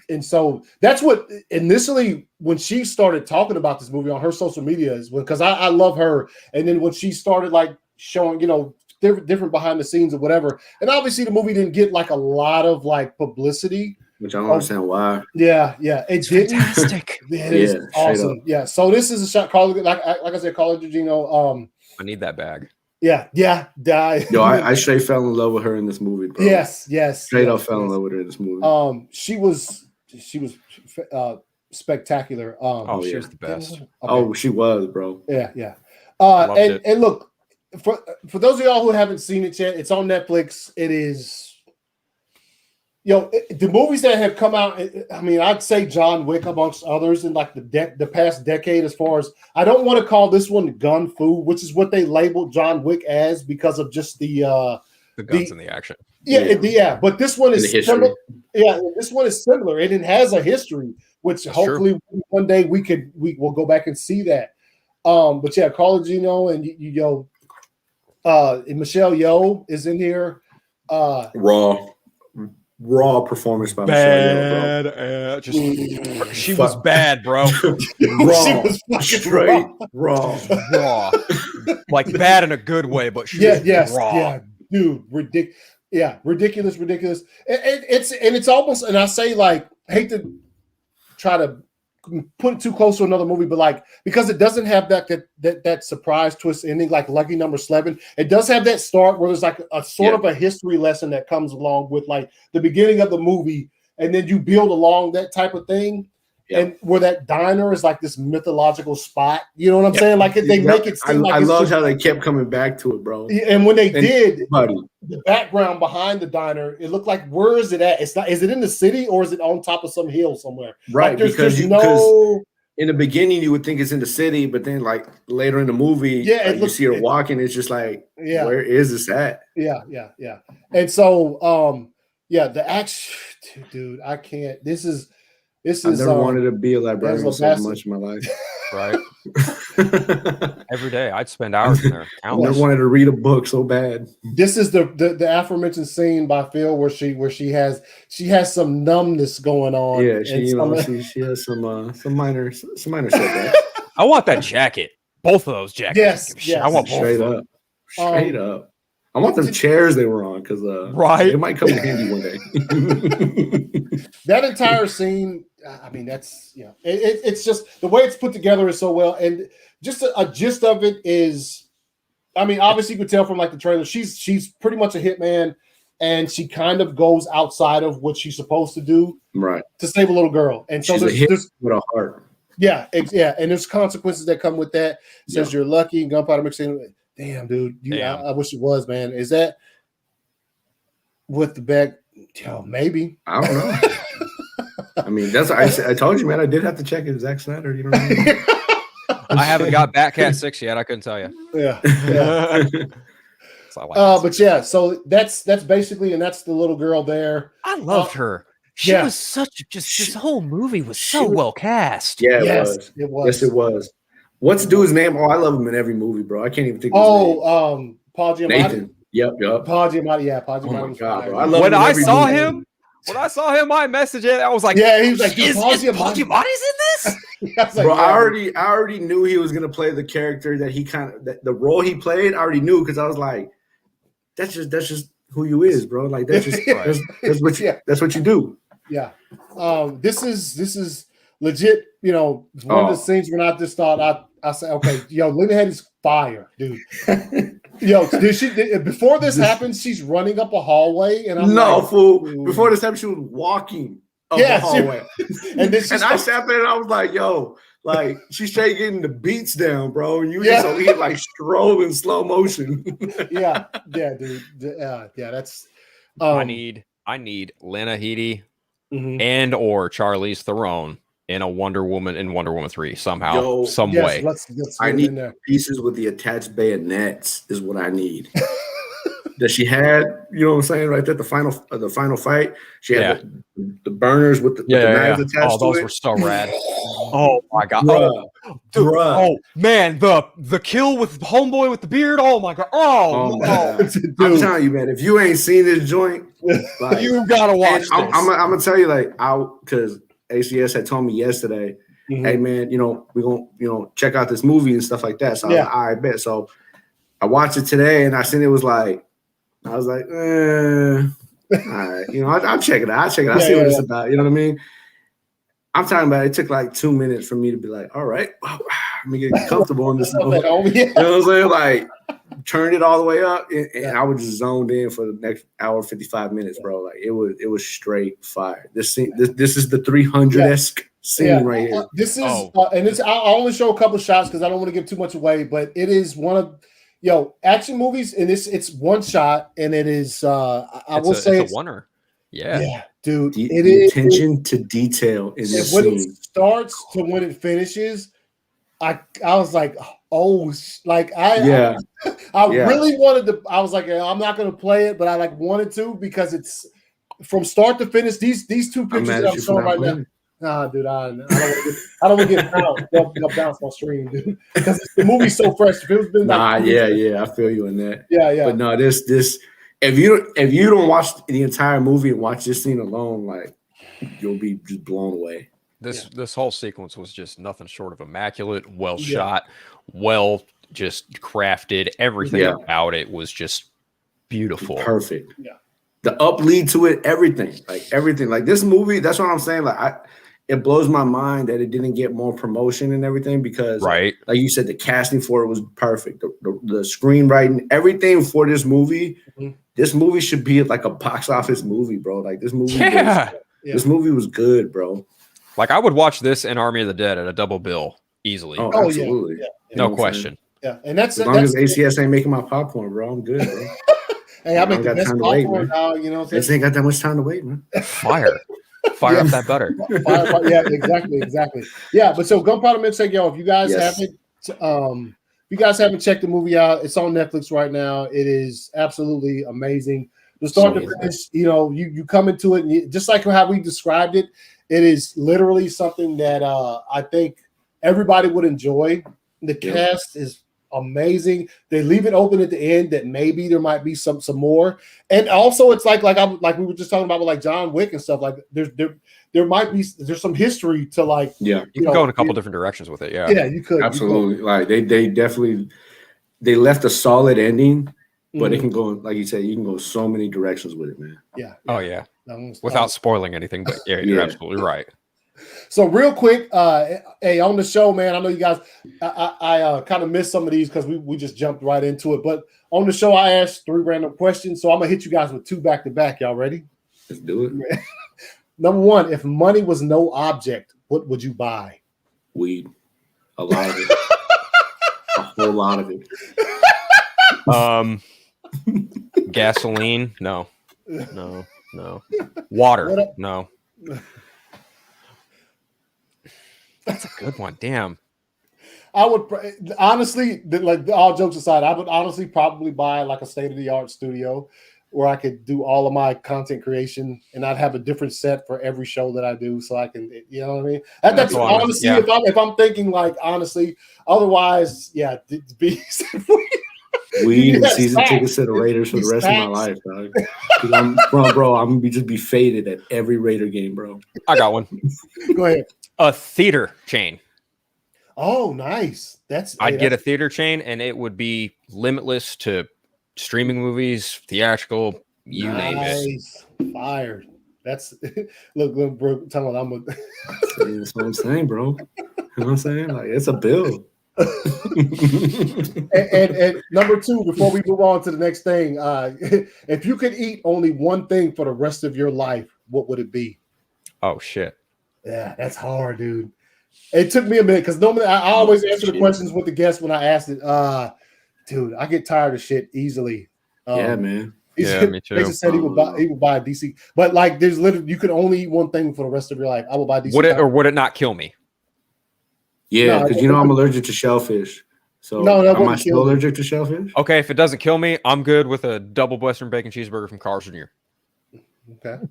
And so that's what initially when she started talking about this movie on her social media is because I love her. And then when she started like showing, different behind the scenes or whatever, and obviously the movie didn't get like a lot of like publicity. Which I don't understand why. Yeah, it's fantastic. It is awesome. Yeah, so this is a shot. Carla, like I said, Carla Gugino. I need that bag. Yeah. Yo, I straight fell in love with her in this movie, bro. Yes. Straight up fell in love with her in this movie. She was spectacular. She was the best. Okay. Oh, she was, bro. Yeah. And look, for those of y'all who haven't seen it yet, it's on Netflix. It is, the movies that have come out. I mean, I'd say John Wick amongst others in like the past decade. As far as I don't want to call this one gun fu, which is what they labeled John Wick as because of just the guns and the action. Yeah. But this one is similar. Yeah, this one is similar, and it has a history, which that's hopefully true. One day we will go back and see that. But yeah, Carla Gino and Michelle Yeoh is in here. Raw performance by Michelle Yeoh, bro. She was bad, bro. She was straight raw. Like bad in a good way, but she was raw. Yeah, dude, ridiculous. Yeah, ridiculous. It's almost, and I say like, I hate to try to put it too close to another movie, but like because it doesn't have that surprise twist ending like Lucky Number 11, it does have that start where there's like a sort of a history lesson that comes along with like the beginning of the movie, and then you build along that type of thing. And where that diner is like this mythological spot, you know what I'm saying? Like they make it seem like I love how they kept coming back to it, bro. And when they did, the background behind the diner, it looked like, where is it at? It's not. Is it in the city or is it on top of some hill somewhere? Right, like because in the beginning you would think it's in the city, but then like later in the movie, you see her walking. It's just like, where is this at? Yeah. And so, the action, dude, I can't. This is. I never wanted to be a librarian so much in my life. Right. Every day I'd spend hours in there. I never wanted to read a book so bad. This is the aforementioned scene by Phil where she has some numbness going on. Yeah, she has some minor setbacks. I want that jacket. Both of those jackets. Yes. I want both. Straight up. I want them chairs they were on because it might come in handy one day. That entire scene, I mean, that's it's just the way it's put together is so well, and just a gist of it is, I mean, obviously you could tell from like the trailer, she's pretty much a hitman, and she kind of goes outside of what she's supposed to do, right, to save a little girl, and so there's with a heart, and there's consequences that come with that. It says you're lucky, and gunpowder mixing. Damn, dude. I wish it was, man. Is that with the back? Maybe. I don't know. I mean, that's I told you, man. I did have to check it. Zack Snyder. You know what I mean? I haven't got Batcat 6 yet. I couldn't tell you. Yeah. So but yeah, so that's basically, and that's the little girl there. I loved her. She was such this whole movie was so well cast. Yeah, it was. Yes, it was. What's the dude's name? Oh, I love him in every movie, bro. I can't even think of his name. Paul Giamatti. Nathan. Yep. Paul Giamatti. Yeah, Paul Giamatti. Oh my God, bro. I love when I saw him, I messaged it. I was like, he was like, is Paul Giamatti's in this? Bro, I already knew he was gonna play the character that he the role he played. I already knew because I was like, that's just who you is, bro. Like that's just that's what you do. Yeah. This is legit, one of the scenes when I just thought I said, okay, Linda Head is fire, dude. Before this happens, she's running up a hallway, and I'm fool. Ooh. Before this happened, she was walking up the hallway, and I sat there and I was like, yo, like she's straight getting the beats down, bro. And you just over here like stroll in slow motion. yeah, dude. That's. I need Lena Headey and or Charlize Theron in a Wonder Woman 3 somehow, some way. Let's I need pieces with the attached bayonets is what I need. That she had, you know what I'm saying, right there, the final fight. She had the burners with the knives attached to it. Those were so rad. Oh my God. Bruh. Oh man, the kill with Homeboy with the beard. Oh my God. Oh my God. I'm telling you, man, if you ain't seen this joint, like, you gotta watch this. I'm gonna tell you, like, because ACS had told me yesterday, hey man, we're gonna check out this movie and stuff like that. So I was like, all right, bet. So I watched it today and I seen it was like, I was like, all right, I'll check it out. I'll see what it's about. You know what I mean? I'm talking about it took like 2 minutes for me to be like, all right, let me get comfortable in this movie. You know what I'm saying? Like, turned it all the way up, and I was just zoned in for the next hour 55 minutes, bro. Like it was straight fire. This is the 300-esque scene right here. This is and it's I'll only show a couple shots because I don't want to give too much away, but it is one of action movies, and it's one shot, and it is I will say it's a oneer. Yeah, dude. It is attention to detail in this when scene. it starts to when it finishes. I was like, oh, like I really wanted to. I was like, I'm not going to play it, but I like wanted to because it's from start to finish. These two pictures that I'm showing right now. Nah, dude, I don't want to get bounced. They'll bounce my stream, dude, because the movie's so fresh. If it was been I feel you in that. Yeah. But no, this if you don't watch the entire movie and watch this scene alone, like you'll be just blown away. This whole sequence was just nothing short of immaculate, well shot, well just crafted. Everything about it was just beautiful. Perfect. Yeah. The up lead to it, everything. Like this movie, that's what I'm saying. Like it blows my mind that it didn't get more promotion and everything because like you said, the casting for it was perfect. The screenwriting, everything for this movie. Mm-hmm. This movie should be like a box office movie, bro. Like this movie this movie was good, bro. Like I would watch this and Army of the Dead at a double bill easily. Oh, absolutely. Yeah. No question. Yeah. And that's as long as ACS ain't making my popcorn, bro. I'm good, bro. Hey, I make the best popcorn now, you know what I'm saying? This ain't got that much time to wait, man. Fire up that butter. Yeah, exactly. Yeah, but so Gunpowder Milkshake, if you guys haven't checked the movie out, it's on Netflix right now. It is absolutely amazing. The start to finish, you come into it, and just like how we described it, it is literally something that I think everybody would enjoy. The cast is amazing. They leave it open at the end that maybe there might be some more. And also, it's like we were just talking about with like John Wick and stuff. Like there might be some history to like you can go in a couple different directions with it. Yeah, you could absolutely. Like they definitely left a solid ending. But it can go, like you said, you can go so many directions with it, man. Yeah. Oh, yeah. Without spoiling anything, but you're absolutely right. So real quick, hey, on the show, man, I know you guys, I kind of missed some of these because we just jumped right into it. But on the show, I asked 3 random questions. So I'm going to hit you guys with 2 back-to-back. Y'all ready? Let's do it. Number 1, if money was no object, what would you buy? Weed. A lot of it. A whole lot of it. Gasoline? No. Water? No. That's a good one. Damn. I would honestly, like all jokes aside, I would honestly probably buy like a state-of-the-art studio where I could do all of my content creation and I'd have a different set for every show that I do, so I can, you know what I mean? That's honestly, if I'm thinking like honestly, otherwise, weed and season tickets to the Raiders for the rest of my life, dog. I'm gonna be faded at every Raider game, bro. I got one. Go ahead. A theater chain. Oh, nice. I'd get a theater chain, and it would be limitless to streaming movies, theatrical, you name it. Fired. That's look, bro. Tell me, that's what I'm saying, bro. You know what I'm saying? Like it's a bill. and number 2, before we move on to the next thing, if you could eat only one thing for the rest of your life, what would it be? Oh shit. Yeah, that's hard, dude. It took me a minute because normally I always answer the questions with the guests when I ask it. Dude, I get tired of shit easily. Yeah, man. Yeah, me too. He said he would buy a DC, but like there's literally you could only eat one thing for the rest of your life. I will buy DC. Would it not kill me? Yeah, because I'm allergic to shellfish. So am I still allergic to shellfish? Okay, if it doesn't kill me, I'm good with a double Western bacon cheeseburger from Carl's Jr. Okay.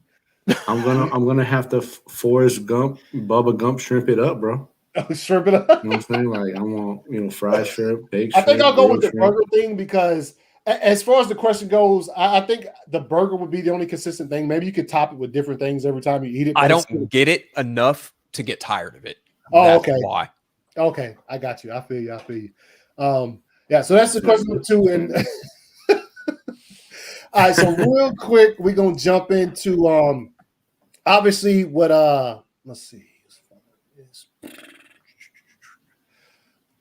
I'm gonna have to Forrest Gump, Bubba Gump shrimp it up, bro. Oh, shrimp it up. You know what I'm saying? Like I want, fried shrimp, baked shrimp. I think I'll go with the shrimp. burger thing because as far as the question goes, I think the burger would be the only consistent thing. Maybe you could top it with different things every time you eat it. I don't get it enough to get tired of it. Oh, That's okay. Why? Okay, I got you. I feel you. Yeah, so that's the question number 2. And all right, so real quick, we're gonna jump into obviously what let's see.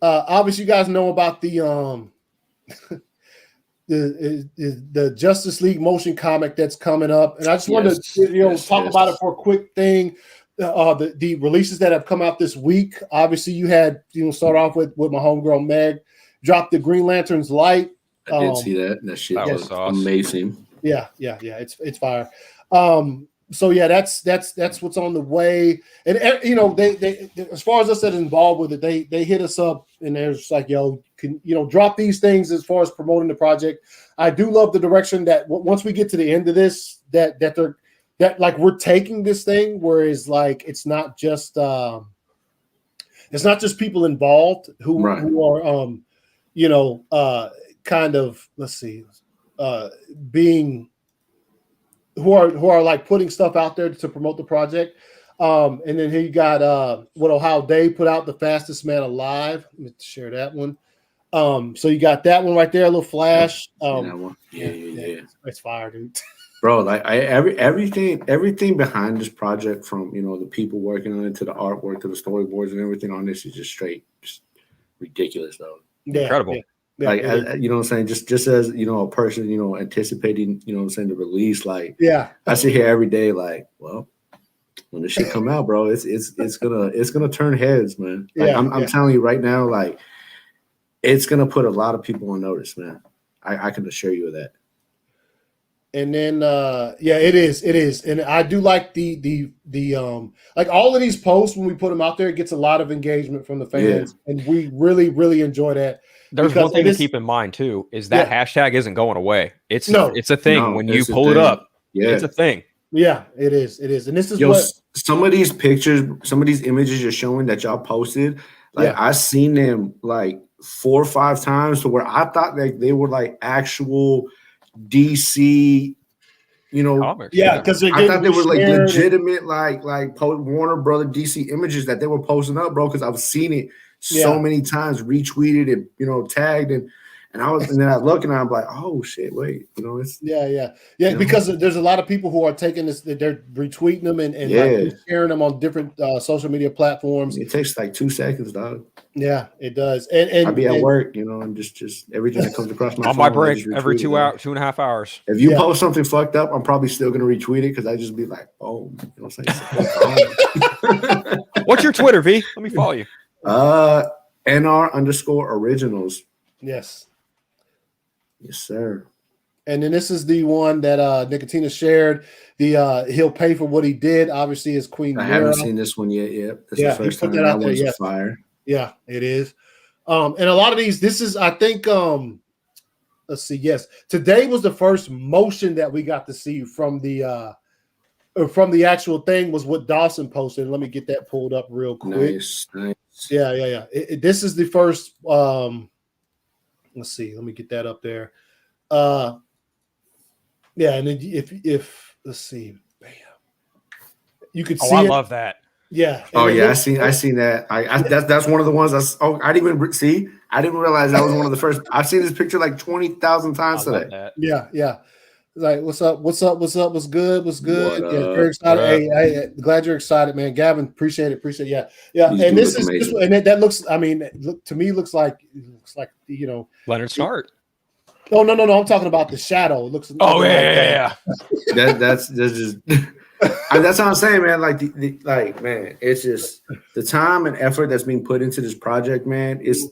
Obviously you guys know about the the Justice League motion comic that's coming up, and I just wanted to talk about it for a quick thing. The releases that have come out this week. Obviously, you had start off with my homegirl Meg drop the Green Lantern's Light. I did see that. That shit was amazing. Yeah. It's fire. So yeah, that's what's on the way. And they as far as us that is involved with it, they hit us up and they're just like, yo, can drop these things as far as promoting the project. I do love the direction that once we get to the end of this, that like we're taking this thing, whereas like it's not just people involved who are kind of being who are like putting stuff out there to promote the project. And then here you got what Ohio Dave put out, The Fastest Man Alive. Let me share that one. So you got that one right there, a little flash. That one. Yeah. It's fire, dude. Bro, like everything behind this project, from the people working on it to the artwork to the storyboards and everything on this is just ridiculous, though. Yeah, incredible. Yeah, like you know what I'm saying, just as a person anticipating the release, like I sit here every day like, well, when this shit come out, bro, it's gonna turn heads, man. Like, I'm telling you right now, like it's gonna put a lot of people on notice, man. I can assure you of that. And then it is, and I do like the like all of these posts when we put them out there, it gets a lot of engagement from the fans, and we really enjoy that. There's one thing to keep in mind too, is that hashtag isn't going away. It's a thing when you pull it up. Yeah, it's a thing. Yeah, it is, and this is some of these pictures, some of these images you're showing that y'all posted, like I've seen them like 4 or 5 times to where I thought that they were like actual DC, because I thought they were like legitimate, like Warner Brother DC images that they were posting up, bro. Because I've seen it so many times, retweeted and tagged, and then I look and I'm like, oh shit, wait, it's because there's a lot of people who are taking this, they're retweeting them and like sharing them on different social media platforms. It takes like 2 seconds, dog. Yeah, it does. And I'd be at work, and just everything that comes across my on phone, my break every 2.5 hours. If you post something fucked up, I'm probably still gonna retweet it because I just be like, boom. You know what I'm saying? What's your Twitter, V? Let me follow you. NR_originals. Yes, sir. And then this is the one that Nicotina shared. The he'll pay for what he did. Obviously, is Queen. I haven't seen this one yet. This is the first time that one's a fire. Yeah, it is. And a lot of these. This is, I think. Let's see. Yes, today was the first motion that we got to see from the actual thing. Was what Dawson posted. Let me get that pulled up real quick. Nice. Yeah. This is the first. Let's see. Let me get that up there. And then if let's see, bam, you could see. I love that. Yeah. I seen that. That's one of the ones. I didn't even see. I didn't realize that was one of the first. I've seen this picture like 20,000 times today. Yeah. Like, what's up? What's good? Very excited. Hey, glad you're excited, man. Gavin, appreciate it. Yeah. And this and that looks. I mean, to me, looks like Leonard Snart. Oh no! I'm talking about the shadow. It looks. Yeah. That's just. That's what I'm saying, man. Like man, it's just the time and effort that's being put into this project, man. It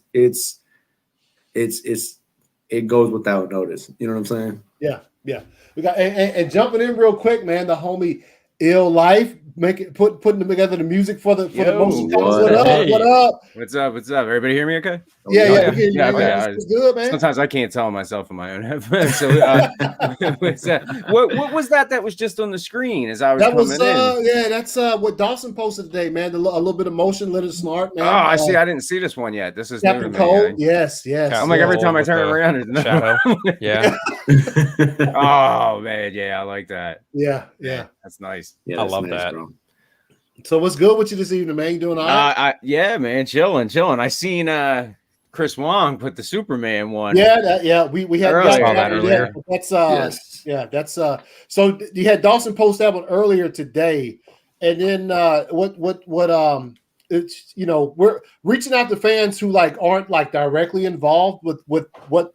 goes without notice. You know what I'm saying? Yeah. We got and jumping in real quick, man. The homie Ill Life putting together the music for the motion. What up? What's up? Everybody hear me okay? Yeah. It's good, man. Sometimes I can't tell myself in my own headphones. So what was that was just on the screen as I was coming in? Yeah, that's what Dawson posted today, man. A little bit of motion, Leonard Snart, man. Oh, I see. I didn't see this one yet. This is Captain Cole. Yes. I'm like every time I turn around, there's no shadow. Yeah. Oh man, yeah, I like that. Yeah. That's nice. Yeah, I love that. Bro. So what's good with you this evening, man? You doing all right? Yeah, man, chilling. I seen Chris Wong put the Superman one. We had that earlier. That's so you had Dawson post that one earlier today, and then it's we're reaching out to fans who like aren't like directly involved with what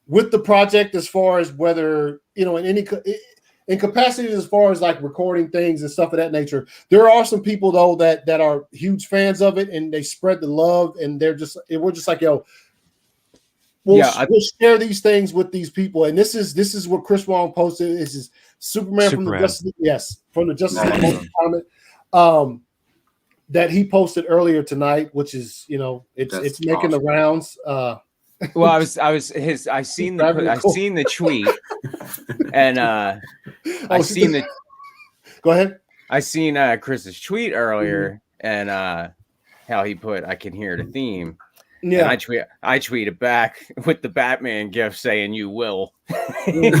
with the project, as far as whether, you know, in capacity as far as like recording things and stuff of that nature, there are some people though that are huge fans of it, and they spread the love, and we're just like, yo, we'll share these things with these people. And this is what Chris Wong posted. This is Superman. From the Justice League comment that he posted earlier tonight, which is, you know, it's making the rounds. Well, I seen the tweet, and Go ahead. I seen Chris's tweet earlier, and how he put, "I can hear the theme." Yeah, and I tweeted back with the Batman gif saying, "You will," and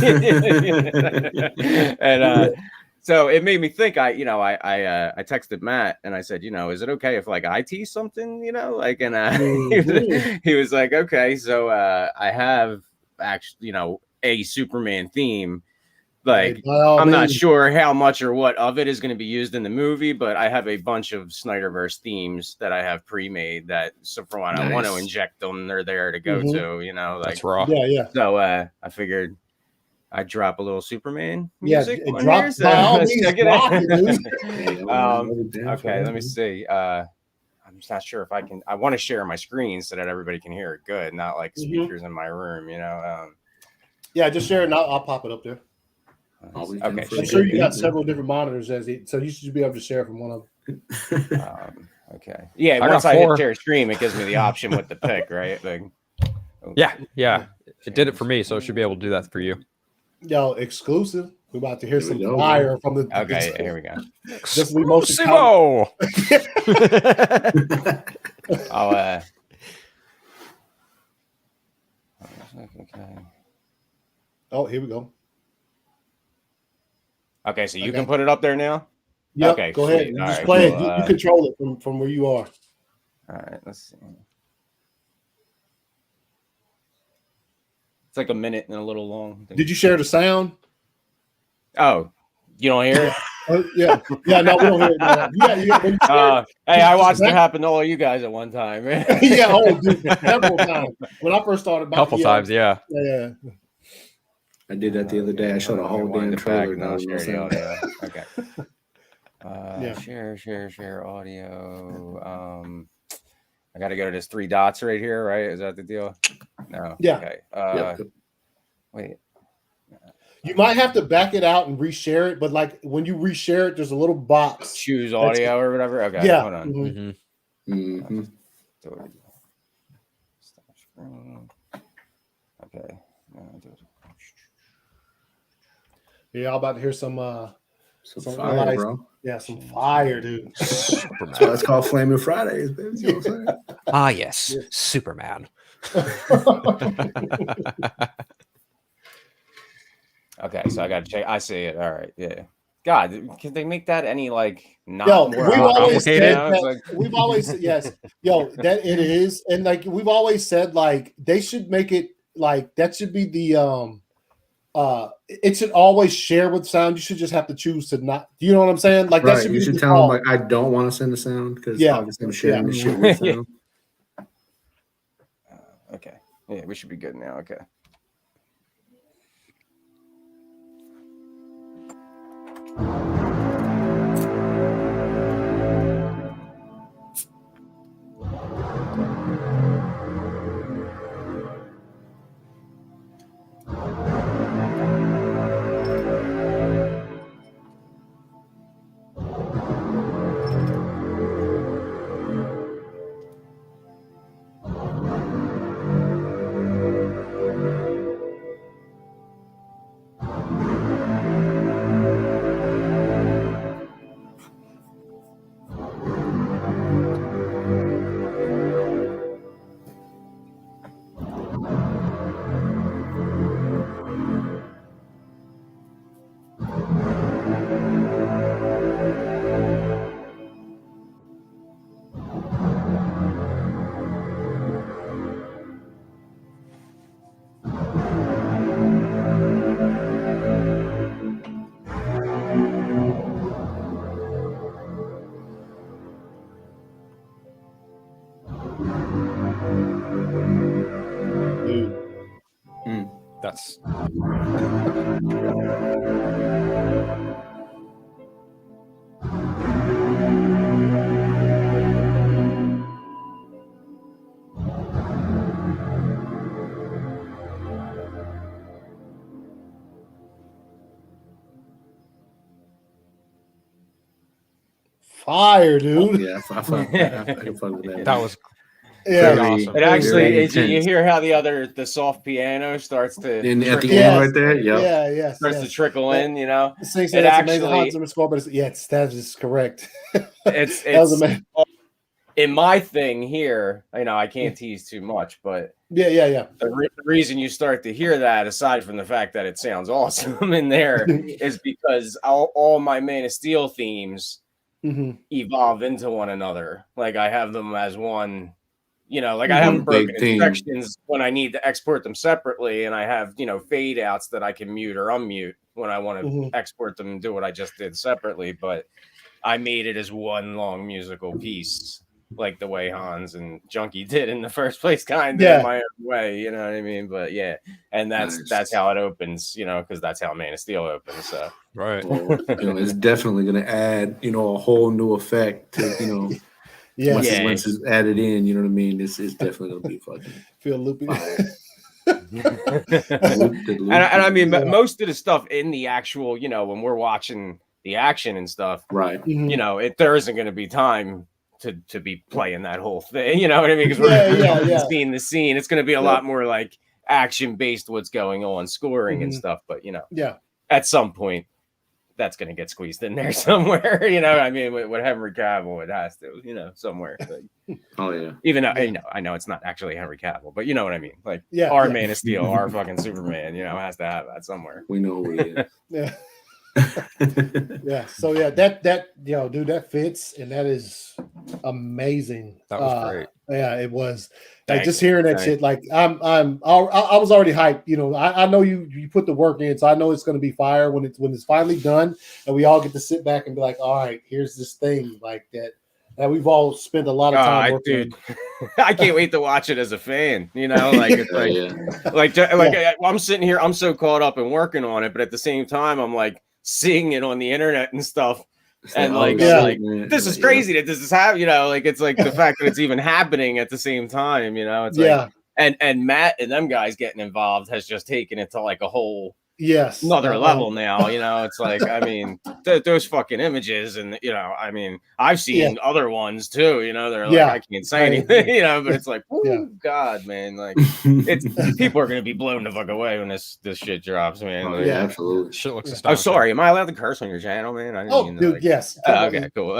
so it made me think. I texted Matt and I said, you know, is it okay if like I tease something, you know, like, and he was like, okay. So I have actually, you know, a Superman theme. Like, I'm not sure how much or what of it is going to be used in the movie, but I have a bunch of Snyderverse themes that I have pre-made that, so for when I want to inject them, they're there to go to, you know, like, that's raw. Yeah. So I figured I'd drop a little Superman music. Yeah, drop it, okay, let me see. I'm just not sure if I can. I want to share my screen so that everybody can hear it good, not like speakers in my room, you know. Yeah, just share it, and I'll pop it up there. Okay, I'm sure you got several different monitors, so you should be able to share from one of them. Okay. Yeah, once I hit share stream, it gives me the option with the pick, right? Like, yeah. It did it for me, so it should be able to do that for you. Yo, exclusive. We're about to hear some fire from the. Okay, here we go. Exclusive. Okay. Oh, here we go. Okay, so you can put it up there now? Yeah. Okay, go ahead. You just play it. You control it from where you are. All right, let's see. It's like a minute and a little long. Did you share the sound? Oh, you don't hear it? Yeah. No, we don't hear it. Yeah. Hey, I watched it happen to all you guys at one time. Yeah, dude, several times. When I first started, a couple times, yeah. I did that the other day. I showed a whole damn trailer. Okay. Share audio. I got to go to this 3 dots right here, right? Is that the deal? No. Yeah. Okay. Wait. You might have to back it out and reshare it, but like when you reshare it, there's a little box. Choose audio or whatever. Okay. Yeah. Hold on. Okay. Yeah, I'm about to hear some fire, bro. Yeah, some fire, dude. So it's called Flaming Fridays, baby. You know what I'm saying? Ah, yes, Superman. Okay, so I got to check. I see it. All right, yeah. God, can they make that any like not more complicated? We've always that it is, and like we've always said, like they should make it like that should be the it should always share with sound. You should just have to choose to not. Do you know what I'm saying? Like that should you be should tell them like I don't want to send the sound because obviously I'm sharing the shit with sound. Okay, yeah, we should be good now. Okay. That's fire, dude. Yeah, I fuck with that. that was Yeah. awesome. It actually, Very you intense. hear how the soft piano starts to And at the trickle end in, right there, Yeah, yes. starts to trickle in, you know. The thing It said that's amazing actually- Hans Zimmer score, but that is correct. It's That was amazing. in my thing here, you know, I can't tease too much, but Yeah. the reason you start to hear that, aside from the fact that it sounds awesome in there, is because all my Man of Steel themes Mhm. evolve into one another. Like I have them as one, you know, like I One have broken big theme. instructions when I need to export them separately, and I have, you know, fade outs that I can mute or unmute when I want to Mhm. export them and do what I just did separately. But I made it as one long musical piece, like the way Hans and Junkie did in the first place, kind of Yeah. in my own way, you know what I mean? But yeah, and that's how it opens, you know, because that's how Man of Steel opens. So right. Well, you know, it's definitely going to add, you know, a whole new effect to, you know, Yeah. once it's added in, you know what I mean? It's definitely going to be fucking Feel loopy. fire. and I mean, Yeah. most of the stuff in the actual, you know, when we're watching the action and stuff, Right. Mhm. you know, there isn't going to be time to be playing that whole thing, you know what I mean? Because we're Yeah. seeing the scene. It's going to be a lot more like action based, what's going on, scoring and Mhm. stuff. But you know, Yeah. at some point, that's going to get squeezed in there somewhere. You know, I mean, with Henry Cavill, it has to, you know, somewhere. But Oh, yeah. even though, Yeah. you know, I know it's not actually Henry Cavill, but you know what I mean? Like Yeah, our yeah. Man of Steel, our fucking Superman, you know, has to have that somewhere. We know who he is. Yeah. Yeah. So yeah, that you know, dude, that fits, and that is amazing. That was great. Yeah, it was. Like Thank just you. hearing that Thank shit, like I was already hyped. You know, I know you put the work in, so I know it's going to be fire when it's finally done, and we all get to sit back and be like, all right, here's this thing like that we've all spent a lot of time working dude, I can't wait to watch it as a fan. You know, like it's like I'm sitting here, I'm so caught up and working on it, but at the same time, I'm like seeing it on the internet and stuff, and like, this is crazy that this is happening. You know, like it's like the fact that it's even happening at the same time. You know, it's like, and Matt and them guys getting involved has just taken it to like a whole. Another level now, you know. It's like, I mean, those fucking images, and you know, I mean, I've seen other ones too, you know. They're like, I can't say anything, you know, but it's like, God, man, like, it's people are gonna be blown the fuck away when this shit drops, man. Oh, like, yeah, absolutely. Shit looks Oh, astonishing. sorry, am I allowed to curse on your channel, man? I didn't even know, dude, like, yes. okay, cool.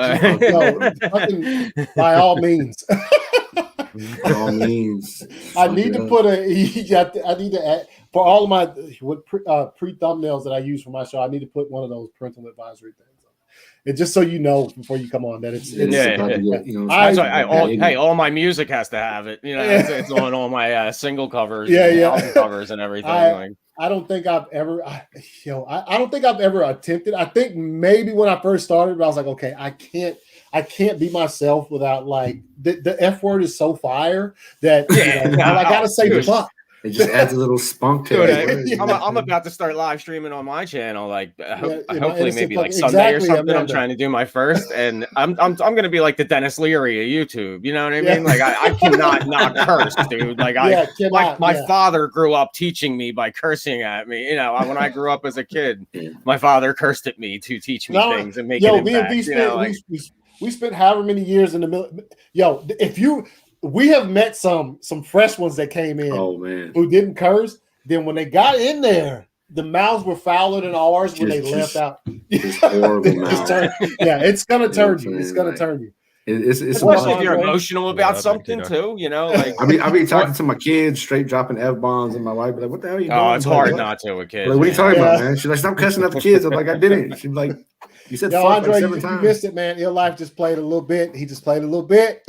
Fucking, by all means. By all means. I need to put I need to add, for all of my pre thumbnails that I use for my show, I need to put one of those parental advisory things on. And just so you know before you come on that it's you know, hey, all my music has to have it. You know, it's on all my single covers, album covers, and everything. I don't think I've ever, I don't think I've ever attempted. I think maybe when I first started, but I was like, okay, I can't be myself without like the F word is so fire that I gotta say fuck. It just adds a little spunk to it. I'm about to start live streaming on my channel, like hopefully maybe like exactly, Sunday or something. Amanda. I'm trying to do my first, and I'm gonna be like the Dennis Leary of YouTube. You know what I mean? Like I cannot not curse, dude. Like my father grew up teaching me by cursing at me. You know, when I grew up as a kid, my father cursed at me to teach me things and make an impact. We spent however many years in the middle. We have met some fresh ones that came in who didn't curse. Then when they got in there, the mouths were fouler than ours when they left out. It's horrible. It's gonna turn you. It's gonna turn you. Especially if you're emotional about something too, you know. Like I be talking to my kids, straight dropping F-bombs, and my wife be like, "What the hell are you doing?" Oh, it's hard not to with kids. Like, what are you talking about, man? She's like, "Stop cussing at the kids." I'm like, "I didn't." She's like, You said Yo, fuck Andre, like you 7 times. missed it, man. Ill Life just played a little bit. He just played a little bit.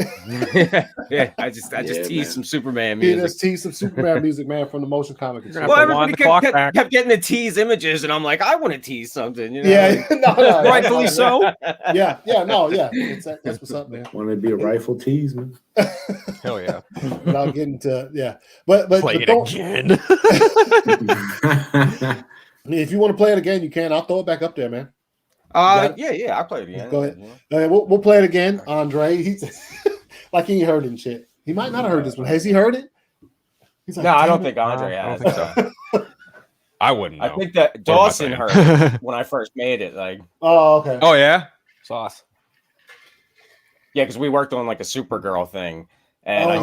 Yeah, I just teased some Superman He music. just teased some Superman music, man, from the motion comic. Well, everybody kept getting to tease images, and I'm like, I want to tease something. You know? Yeah, no, rightfully so. Yeah. That's what's up, man. Want to be a rifle tease, man? Hell yeah. Without getting to but play it again. If you want to play it again, you can. I'll throw it back up there, man. Yeah, I'll play it again. Go ahead. We'll play it again, Andre. He's like he ain't heard it and shit. He might not have heard this one. Has he heard it? He's like, no, I don't think Andre has. I don't think so. I wouldn't know. I think that Dawson heard it when I first made it. Like, oh, okay. Oh yeah, sauce. Yeah, because we worked on like a Supergirl thing, and I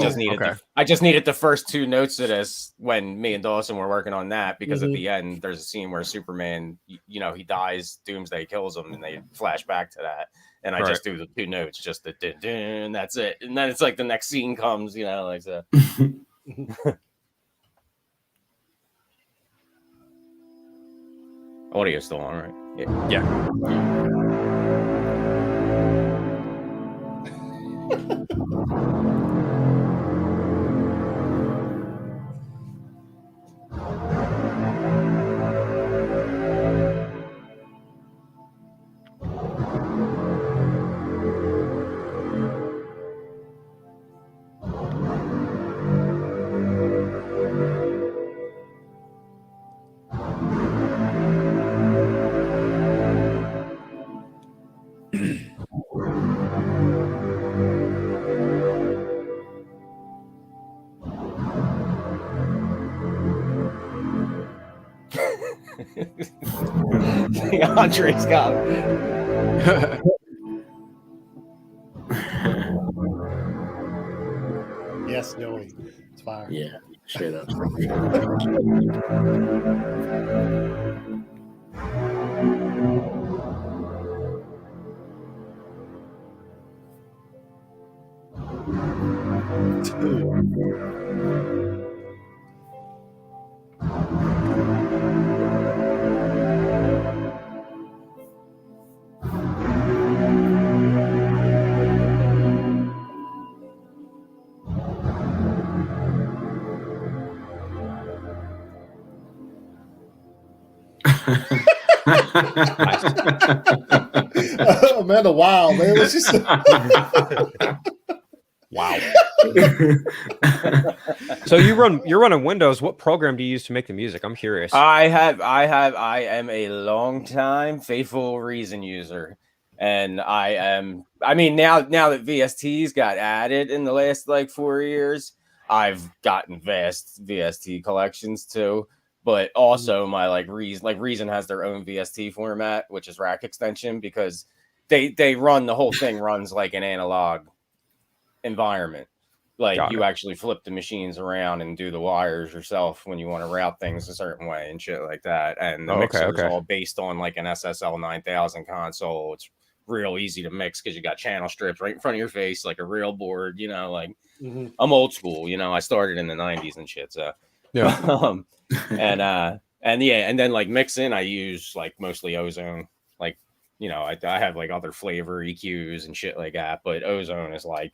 just needed the first 2 notes of this when me and Dawson were working on that, because at the end there's a scene where Superman, he dies, Doomsday kills him, and they flash back to that, and I just do the 2 notes, just the dun, dun, that's it, and then it's like the next scene comes, like so. Audio's still on, right? Yeah. Andre's got Yes, Joey. It's fire. Yeah, straight up. Amanda, wow, man. What's she say? Wow. So you're running Windows. What program do you use to make the music? I'm curious. I am a long time faithful Reason user. And now that VSTs got added in the last like 4 years, I've gotten vast VST collections too. But also my Reason has their own VST format, which is rack extension, because they run, the whole thing runs like an analog environment. Like you actually flip the machines around and do the wires yourself when you want to route things a certain way and shit like that. And the mixer is all based on like an SSL 9000 console. It's real easy to mix because you got channel strips right in front of your face, like a real board, I'm old school, I started in the 90s and shit. So yeah. And then like mixing, I use like mostly Ozone. Like, I have like other flavor EQs and shit like that, but Ozone is like,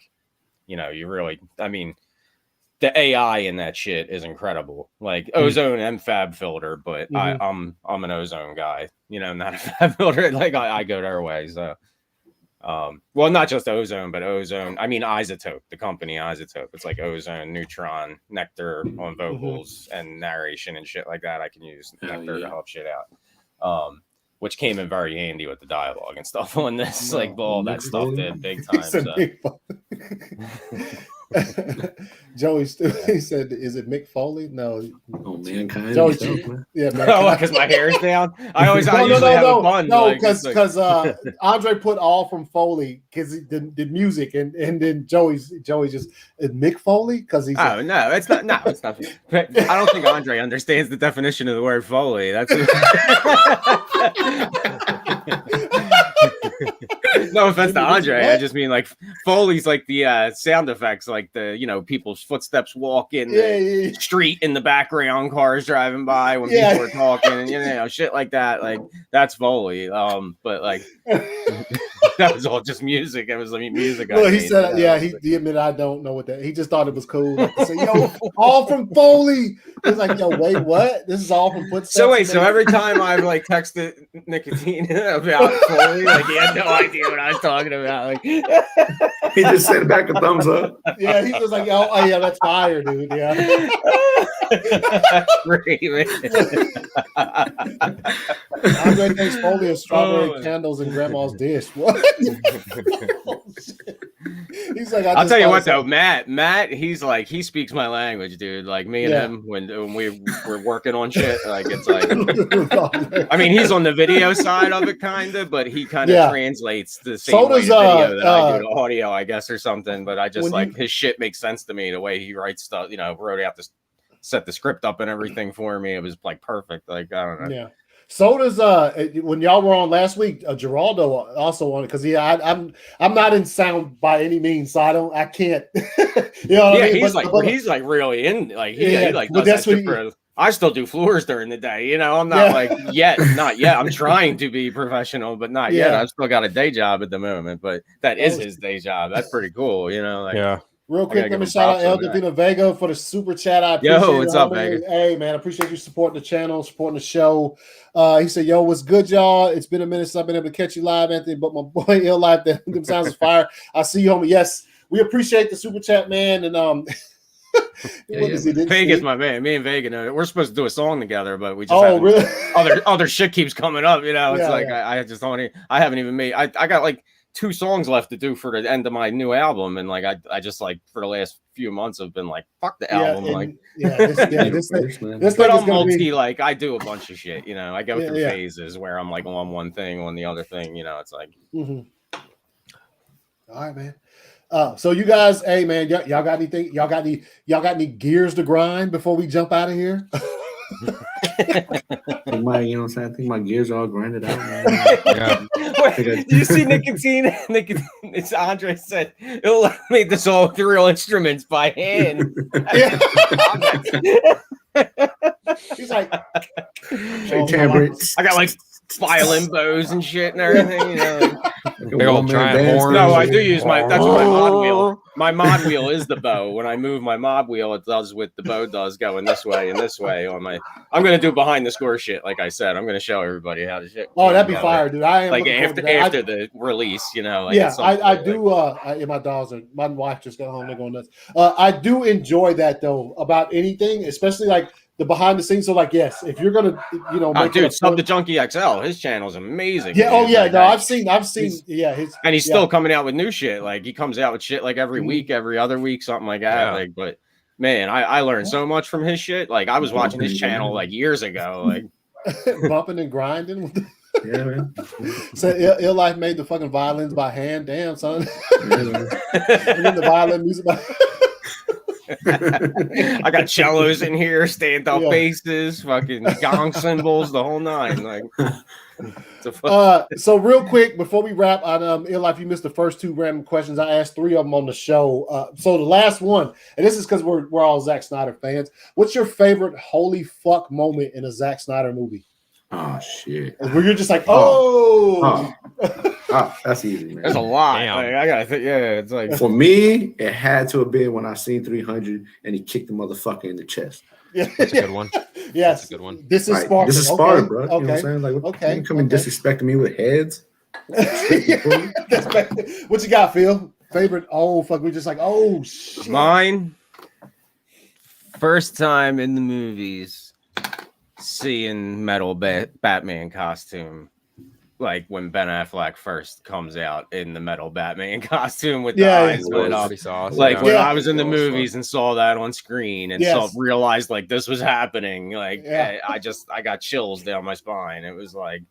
you really, the AI in that shit is incredible. Like Ozone and Fab Filter, but I'm an Ozone guy, not a Fab Filter. Like I go their way. So, well, not just Ozone, but Ozone. Isotope, the company Isotope. It's like Ozone, Neutron, Nectar on vocals and narration and shit like that. I can use Nectar to help shit out. Which came in very handy with the dialogue and stuff on this. Like all that stuff did big time. So. Joey, he said, "Is it Mick Foley?" No. Oh, Mankind. Joey, yeah, because my hair is down. I always have a bun. No, because Andre put all from Foley because he did music, and then Joey just Mick Foley because he's. Oh no, it's not. No, it's not. I don't think Andre understands the definition of the word Foley. That's. No offense to Andre, I just mean like Foley's like the sound effects, like the people's footsteps walking the street in the background, cars driving by when people are talking, shit like that. Like that's Foley. But like that was all just music. It was music. Well, he said, he admitted I don't know what that. He just thought it was cool. Like to say, yo, all from Foley. He's like, yo, wait, what? This is all from footsteps. So wait, so every time I've like texted Nicotine about Foley, like he had no idea what I was talking about. Like he just sent back a thumbs up. Yeah, he was like, oh yeah, that's fire, dude. Yeah. Great, man. Andre thinks Foley is strawberry candles in grandma's dish. What? He's like, I'll tell you what though, Matt, he's like, he speaks my language, dude. Like me and him when we're working on shit, like it's like, I mean, he's on the video side of it, kind of, but he kind of translates the same way video that I do to audio, I guess, or something. But I just like his shit makes sense to me the way he writes stuff. Wrote out this, set the script up and everything for me. It was like perfect. Like I don't know. Yeah. So does when y'all were on last week, Geraldo also on it because I'm not in sound by any means, so I can't. What I mean? He's like really in he like does that shit for. I still do floors during the day. I'm not like not yet. I'm trying to be professional, but not yet. I've still got a day job at the moment, but that is his day job. That's pretty cool. Real quick, let me shout out El Divino Vega for the super chat. I appreciate it. What's up, Vega? Hey, man, I appreciate you supporting the channel, supporting the show. He said, yo, what's good, y'all? It's been a minute since I've been able to catch you live, Anthony, but my boy Ill Life, them sounds is fire. I see you, homie. Yes, we appreciate the super chat, man. And Vega's my man. Me and Vega, we're supposed to do a song together, but we just really? other shit keeps coming up. I just don't. I haven't even made. I got like 2 songs left to do for the end of my new album, and like I just like for the last few months have been like fuck the album, this but I'm multi like I do a bunch of shit, I go through phases where I'm like on one thing, on the other thing, it's like all right, man. So you guys, hey man, y'all got anything? Y'all got any gears to grind before we jump out of here? I think my gears are all grinded out, man. Wait, do you see Nicotine? It's Andre said he'll made this all with real instruments by hand. He's like, I got like violin bows and shit and everything, Big old giant horns. No, I do use that's my mod wheel. My mod wheel is the bow. When I move my mod wheel, it does what the bow does, going this way and this way on my. I'm gonna do behind the score shit, like I said. I'm gonna show everybody how to shit. Oh, that'd be fire, dude! I am like after the release, I do. My wife just got home. They're going nuts. I do enjoy that though about anything, especially like the behind the scenes. So like, yes, if you're gonna, dude, Sub the Junkie XL, his channel's amazing. Yeah. Man. Oh yeah. No, I've seen. And he's still coming out with new shit. Like he comes out with shit like every week, every other week, something like that. Yeah. Like, but man, I learned so much from his shit. Like I was watching his channel like years ago. Like bumping and grinding. Yeah, man. So Ill Life made the fucking violins by hand. Damn, son. And then the violin music by. I got cellos in here, stand-up basses, fucking gong cymbals, the whole nine. Like, so real quick before we wrap, on Ill Life, you missed the first 2 random questions. I asked 3 of them on the show. So the last one, and this is because we're all Zack Snyder fans. What's your favorite holy fuck moment in a Zack Snyder movie? Oh shit! Where you're just like, that's easy, man. There's a lot. Like, I gotta think. Yeah, it's like for me, it had to have been when I seen 300 and he kicked the motherfucker in the chest. Yeah, that's a good one. Yes, that's a good one. This is Spartan. This is Spartan, bro. You know what I'm saying? Like, you come and disrespecting me with heads. What you got, Phil? Favorite? Oh fuck! We just like, oh shit. Mine. First time in the movies. Seeing metal Batman costume, like when Ben Affleck first comes out in the metal Batman costume with the eyes lit up. Like when I was in the movies and saw that on screen and realized like this was happening. Like I got chills down my spine. It was like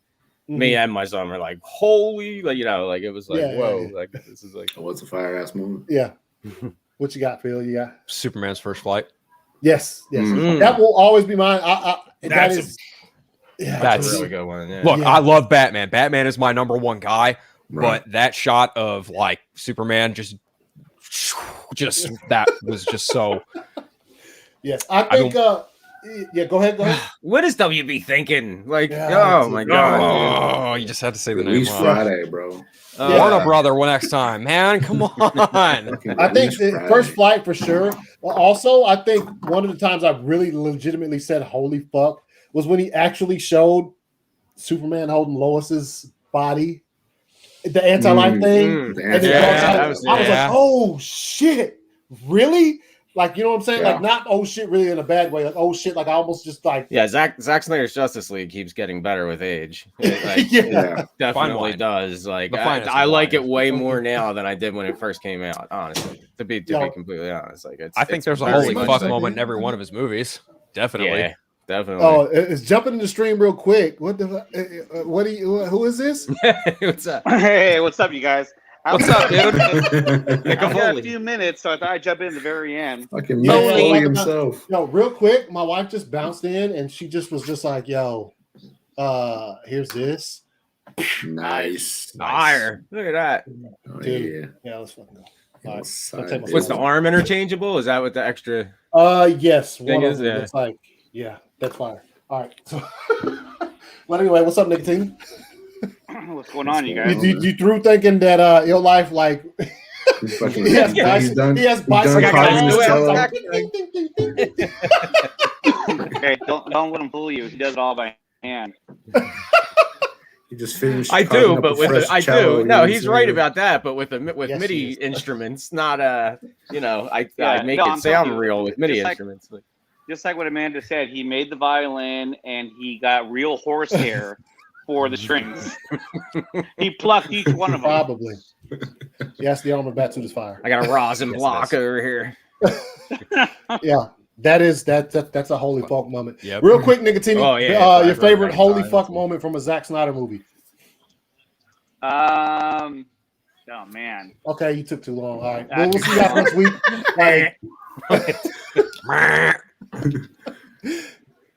me and my son were like, holy, like like it was like whoa, like this is like what's a fire ass movie? Yeah. What you got, Phil? You got Superman's first flight. Yes. That will always be mine. That's a really good one. Yeah. Look, I love Batman. Batman is my number one guy, but that shot of like Superman just that was just so. Yes, I think. Yeah, go ahead. What is WB thinking? Like, Yeah, oh my god! Oh, you just had to say the name. Release Friday, bro. Warner Brother one next time, man. Come on. I think the First Flight for sure. Also, I think one of the times I really legitimately said "Holy fuck" was when he actually showed Superman holding Lois's body, the anti-life thing. I was like, "Oh shit, really?" Like, you know what I'm saying? Like, not oh shit, really in a bad way. Like, oh shit, like I almost just like Zack Snyder's Justice League keeps getting better with age. Like, definitely does. Like, I like it way more now than I did when it first came out. Honestly, to be completely honest, like I think there's a holy fuck moment in every one of his movies. Definitely. Yeah, definitely. Oh, it's jumping in the stream real quick. Who is this? What's up? Hey, what's up, you guys? What's up, dude? I got a few minutes, so I thought I'd jump in at the very end. Fucking Foley himself. Yo, real quick, my wife just bounced in and she just was just like, "Yo, here's this." Nice. Fire. Look at that. Oh, dude. Yeah, let's fucking go. All right. What's the arm interchangeable? Is that what the extra? Yes. Thing is, yeah. It's like, yeah, that's fire. All right. So, well, anyway, what's up, Nicotine? What's going on, you guys? You through thinking that your life like he has bicycle. Okay, don't let him fool you. He does it all by hand. He just finished. I do, but with I do. No, he's right about that. But with MIDI instruments, not I make it sound real with MIDI instruments. Just like what Amanda said, he made the violin and he got real horsehair for the strings. He plucked each one of them. Probably. Yes, the armor batsuit is fire. I got a rosin block over here. Yeah, that's a holy fuck moment. Yep. Real quick, Nicotine. Your favorite holy fuck moment from a Zack Snyder movie? Oh man. Okay, you took too long. All right, we'll see that next week.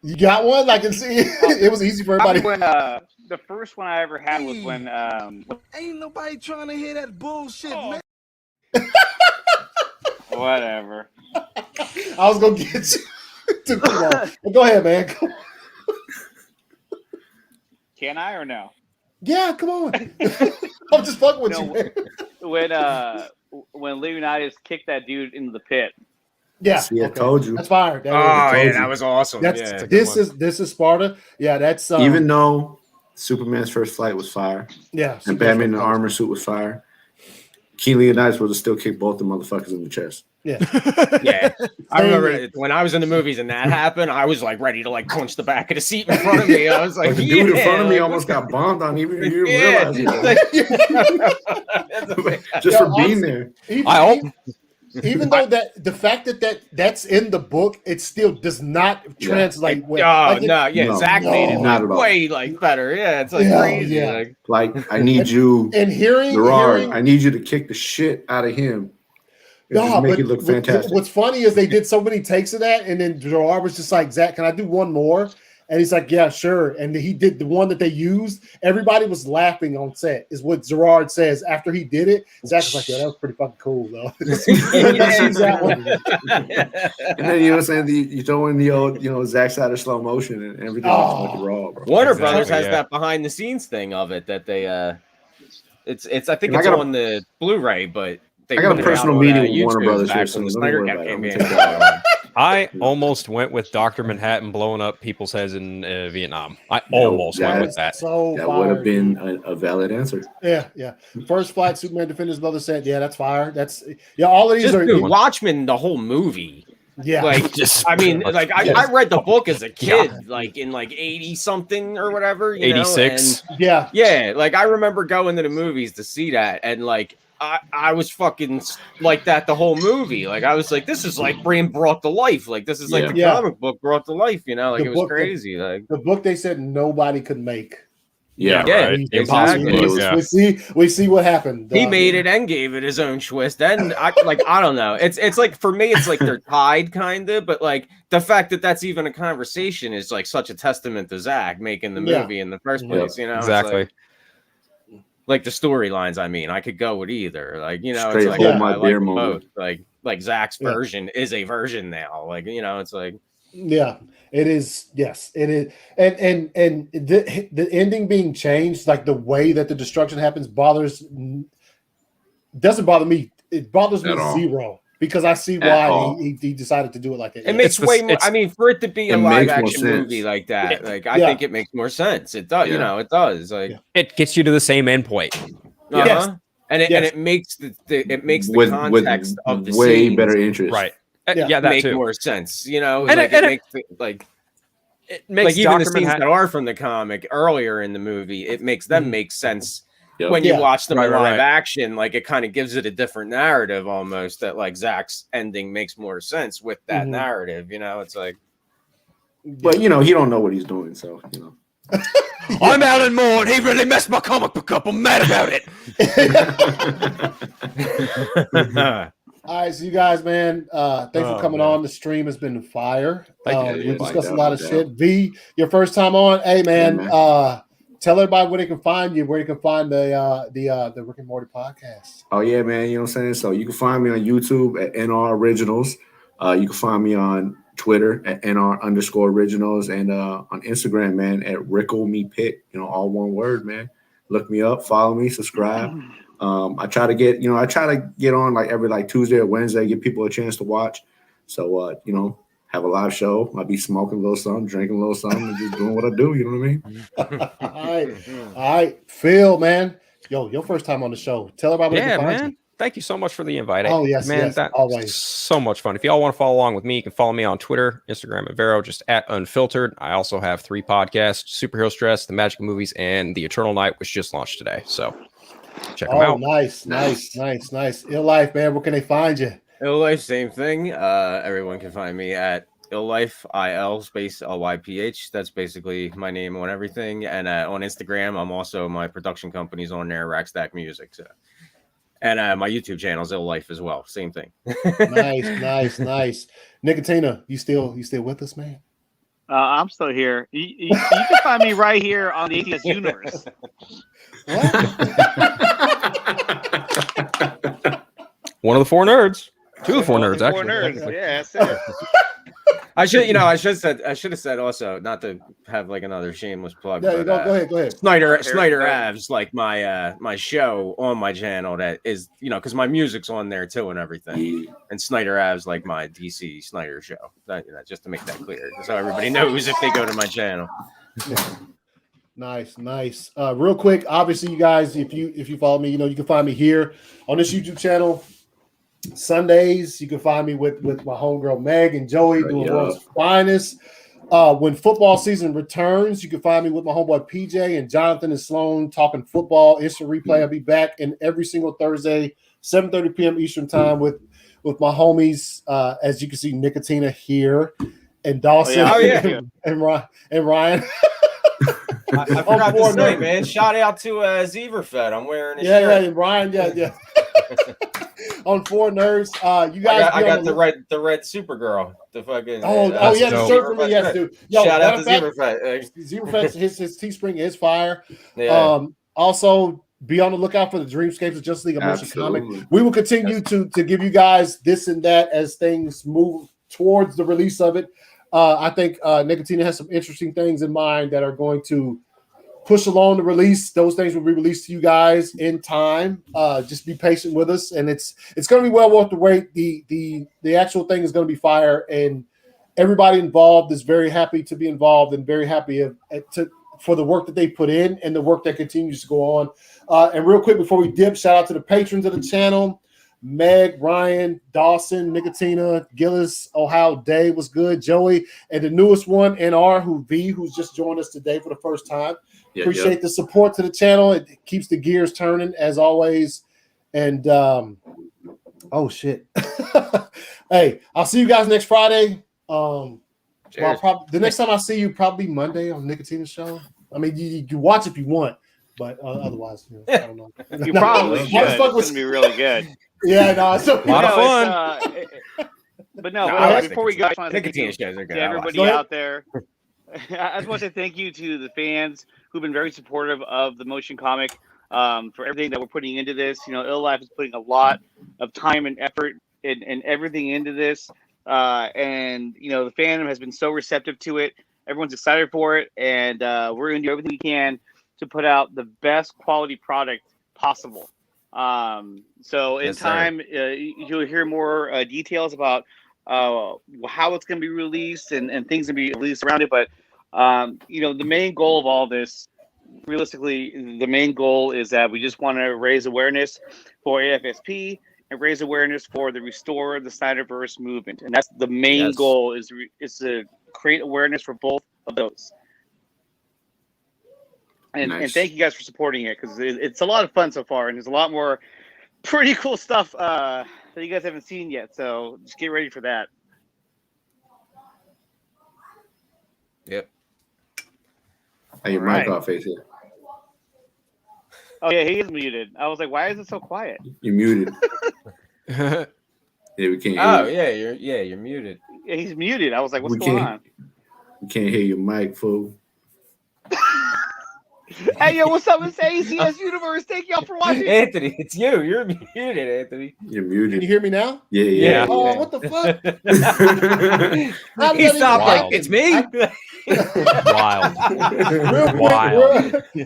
You got one? I can see it was easy for everybody. When, the first one I ever had was when ain't nobody trying to hear that bullshit, man. Whatever. I was gonna get you. Took too long. But go ahead, man. Can I or no? Yeah, come on. I'm just fucking with you, man. When Leonidas kicked that dude into the pit. Yeah, see, I told you. That's fire. That was awesome. This is Sparta. Yeah, that's even though Superman's first flight was fire. Yeah, and Batman in the armor suit was fire. King Leonidas would have still kicked both the motherfuckers in the chest. Yeah, yeah. I remember when I was in the movies and that happened, I was like ready to like punch the back of the seat in front of me. I was like, the dude in front of me almost got bombed on. Even you didn't realize it. Just for being there. Even though the fact that's in the book, it still does not translate. Zach made it way better. Yeah, it's crazy. Yeah. Like I need you and hearing Gerard, I need you to kick the shit out of him. Make it look fantastic. What's funny is they did so many takes of that, and then Gerard was just like, "Zach, can I do one more?" And he's like, "Yeah, sure." And he did the one that they used. Everybody was laughing on set, is what Gerard says after he did it. Zach was like, "Yeah, that was pretty fucking cool, though." And then you know what I'm saying? You throw in the old, Zack Snyder slow motion and everything was fucking raw, bro. Warner Brothers has that behind the scenes thing of it that they it's I think it's on the Blu-ray, but I got a personal meeting with Warner Brothers here, so I almost went with Dr. Manhattan blowing up people's heads in Vietnam. I almost went with that. That would have been a valid answer. Yeah. First Flight, Superman Defenders of the Other Set. Yeah, that's fire. All of these are Watchmen, the whole movie. Yeah, I read the book as a kid, in 80 something or whatever, 86. Yeah. Like I remember going to the movies to see that, and I was fucking like that the whole movie. Like I was like, this is like being brought to life. Like this is like the comic book brought to life. It was crazy. Like the book they said nobody could make. Yeah, right. Exactly. We see what happened. He made it and gave it his own twist. And I don't know. It's like for me, it's like they're tied kind of, but like the fact that that's even a conversation is like such a testament to Zach making the movie in the first place. Exactly. like the storylines. I mean, I could go with either. Like, you know, Straight it's like hold I my like beer them moment. both. Like Zach's version is a version now. Like, you know, it's like Yeah, it is. Yes, it is. And the ending being changed, like the way that the destruction happens, doesn't bother me. It bothers me At all. zero because I see At why all. he decided to do it like that. it makes the- way more. it's- I mean, for it to be a It live makes more action movie sense. like that, like I Yeah. think it makes more sense. It does, you Yeah. know, it does. Like, Yeah. It gets you to the same endpoint. uh-huh. Yes. And Yes. it makes the with context of the way scenes better interest. Right. Yeah. Yeah, that make too. more sense. You know, And like it- and it it- makes it, like It makes even the Dr. scenes Manhattan. that are from the comic earlier in the movie, it makes them make sense. Yep. When you Yeah. watch them in Right, live right. action, like it kind of gives it a different narrative almost, that like Zach's ending makes more sense with that Mhm. narrative, you know. It's like But you know, he don't know what he's doing, so you know. I'm Alan Moore, and he really messed my comic book up. I'm mad about it. All right, so you guys, man, thanks for Oh, coming man. on. The stream has been fire. Thank you. We Yeah, discussed a no lot of doubt. shit. V, your first time on. Hey, man, man. tell everybody where they can find you, where you can find the Rick and Morty podcast. Oh yeah, man. You know what I'm saying? So you can find me on YouTube at NR Originals. You can find me on Twitter at NR_originals and on Instagram, man, at Rickle Me Pick. You know, all one word, man. Look me up, follow me, subscribe. I try to get on like every like Tuesday or Wednesday, give people a chance to watch. So you know, have a live show. I'll be smoking a little something, drinking a little something, and just doing what I do. You know what I mean? All right, Phil, man, your first time on the show. Tell everybody where they Yeah, can find man. you. Thank you so much for the invite. Oh, yes, man, yes, that's always. so much fun. If y'all want to follow along with me, you can follow me on Twitter, Instagram at Vero, just at Unfiltered. I also have 3 podcasts: Superhero Stress, The Magic Movies, and The Eternal Night, which just launched today. So check them out. Nice. Ill Life, man. Where can they find you? Ill Life, same thing. Everyone can find me at Ill Life, IL space LYPH. That's basically my name on everything. And on Instagram, I'm also, my production company's on there, Rackstack Music. So, and my YouTube channel is Ill Life as well. Same thing. Nice. Nicotina, you still with us, man? I'm still here. You can find me right here on the ACS Universe. One of the 4 nerds. 2 of the 4 nerds, Four actually. nerds. Yeah, that's it. I should have said also, not to have like another shameless plug. Yeah, but, go ahead. Snyder go. Avs, like my show on my channel that is, you know, because my music's on there too and everything. Yeah. And Snyder Avs, like my DC Snyder show. That, you know, just to make that clear, so everybody knows if they go to my channel. Nice. Real quick, obviously, you guys, if you follow me, you know you can find me here on this YouTube channel. Sundays, you can find me with my homegirl Meg and Joey doing World's Finest. When football season returns, you can find me with my homeboy PJ and Jonathan and Sloan talking football. Instant replay. I'll be back in every single Thursday, 7:30 p.m. Eastern time with my homies. As you can see, Nicotina here and Dawson and Ryan. I forgot to say, man. Shout out to Zeverfed. I'm wearing his shirt. And Ryan, yeah. On 4 nerds, you guys. I got the red Supergirl. The fucking the shirt for me, yes, dude. Yo, shout out to Zeverfed. Zeverfed, his Teespring is fire. Yeah. Also, be on the lookout for the Dreamscapes of Justice League Emotion comic. We will continue to give you guys this and that as things move towards the release of it. I think Nicotina has some interesting things in mind that are going to push along the release. Those things will be released to you guys in time. Just be patient with us, and it's going to be well worth the wait. The actual thing is going to be fire, and everybody involved is very happy to be involved and very happy for the work that they put in and the work that continues to go on. And real quick before we dip, shout out to the patrons of the channel. Meg, Ryan, Dawson, Nicotina, Gillis, Ohio, Dave was good, Joey, and the newest one, NR, who's just joined us today for the first time. Appreciate the support to the channel. It keeps the gears turning as always. And oh shit. Hey, I'll see you guys next Friday. The next time I see you, probably Monday on Nicotina's show. I mean, you watch if you want, but otherwise, I don't know. You probably should. It's going to be really good. Yeah, no, it's a lot of fun. But before we go, I just want to thank Nicotine shows are good. to everybody out there. I just want to say thank you to the fans who've been very supportive of the motion comic. for everything that we're putting into this. You know, Ill Life is putting a lot of time and effort and everything into this. And, you know, the fandom has been so receptive to it. Everyone's excited for it. And we're going to do everything we can to put out the best quality product possible. So in time, you'll hear more details about how it's going to be released and things to be released around it. But, you know, the main goal of all this, realistically, the main goal is that we just want to raise awareness for AFSP and raise awareness for the Restore the Snyderverse movement. And that's the main goal is to create awareness for both of those. And thank you guys for supporting it, because it's a lot of fun so far, and there's a lot more pretty cool stuff that you guys haven't seen yet. So just get ready for that. Yep. Hey, your mic off, AC. Oh yeah, he is muted. I was like, why is it so quiet? You're muted. Yeah, we can't hear you. You're muted. Yeah, he's muted. I was like, what's going on? We can't hear your mic, fool. Hey, yo, what's up? It's ACS Universe. Thank y'all for watching. Anthony, it's you. You're muted, Anthony. You're muted. Can you hear me now? Yeah. Oh, what the fuck? He stopped like, it's me.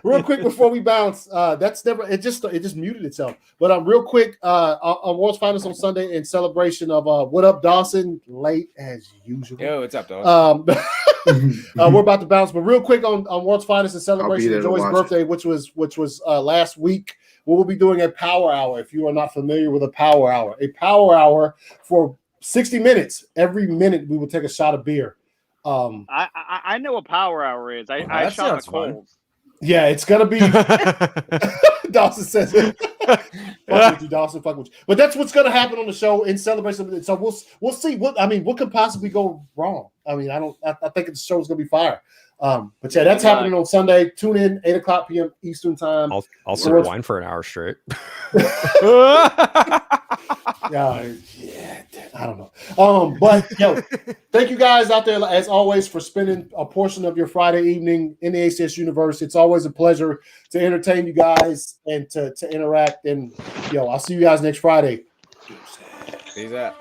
Real quick before we bounce. It just muted itself. But real quick, on World's Finest on Sunday in celebration of What Up Dawson, late as usual. Yo, what's up, Dawson? We're about to bounce, but real quick on World's Finest in celebration of Joey's birthday, which was last week. We will be doing a power hour. If you are not familiar with a power hour for 60 minutes. Every minute we will take a shot of beer. I know what power hour is. I shot the Coles. Yeah, it's gonna be. Dawson says it. Fuck with you, Dawson. Fuck with you. But that's what's gonna happen on the show in celebration. So we'll see. What could possibly go wrong? I mean, I think the show's gonna be fire. But yeah, that's happening on Sunday. Tune in 8:00 p.m. Eastern time. I'll sip wine for an hour straight. Yeah, I don't know. But thank you guys out there as always for spending a portion of your Friday evening in the ACS Universe. It's always a pleasure to entertain you guys and to interact. And I'll see you guys next Friday. Peace out.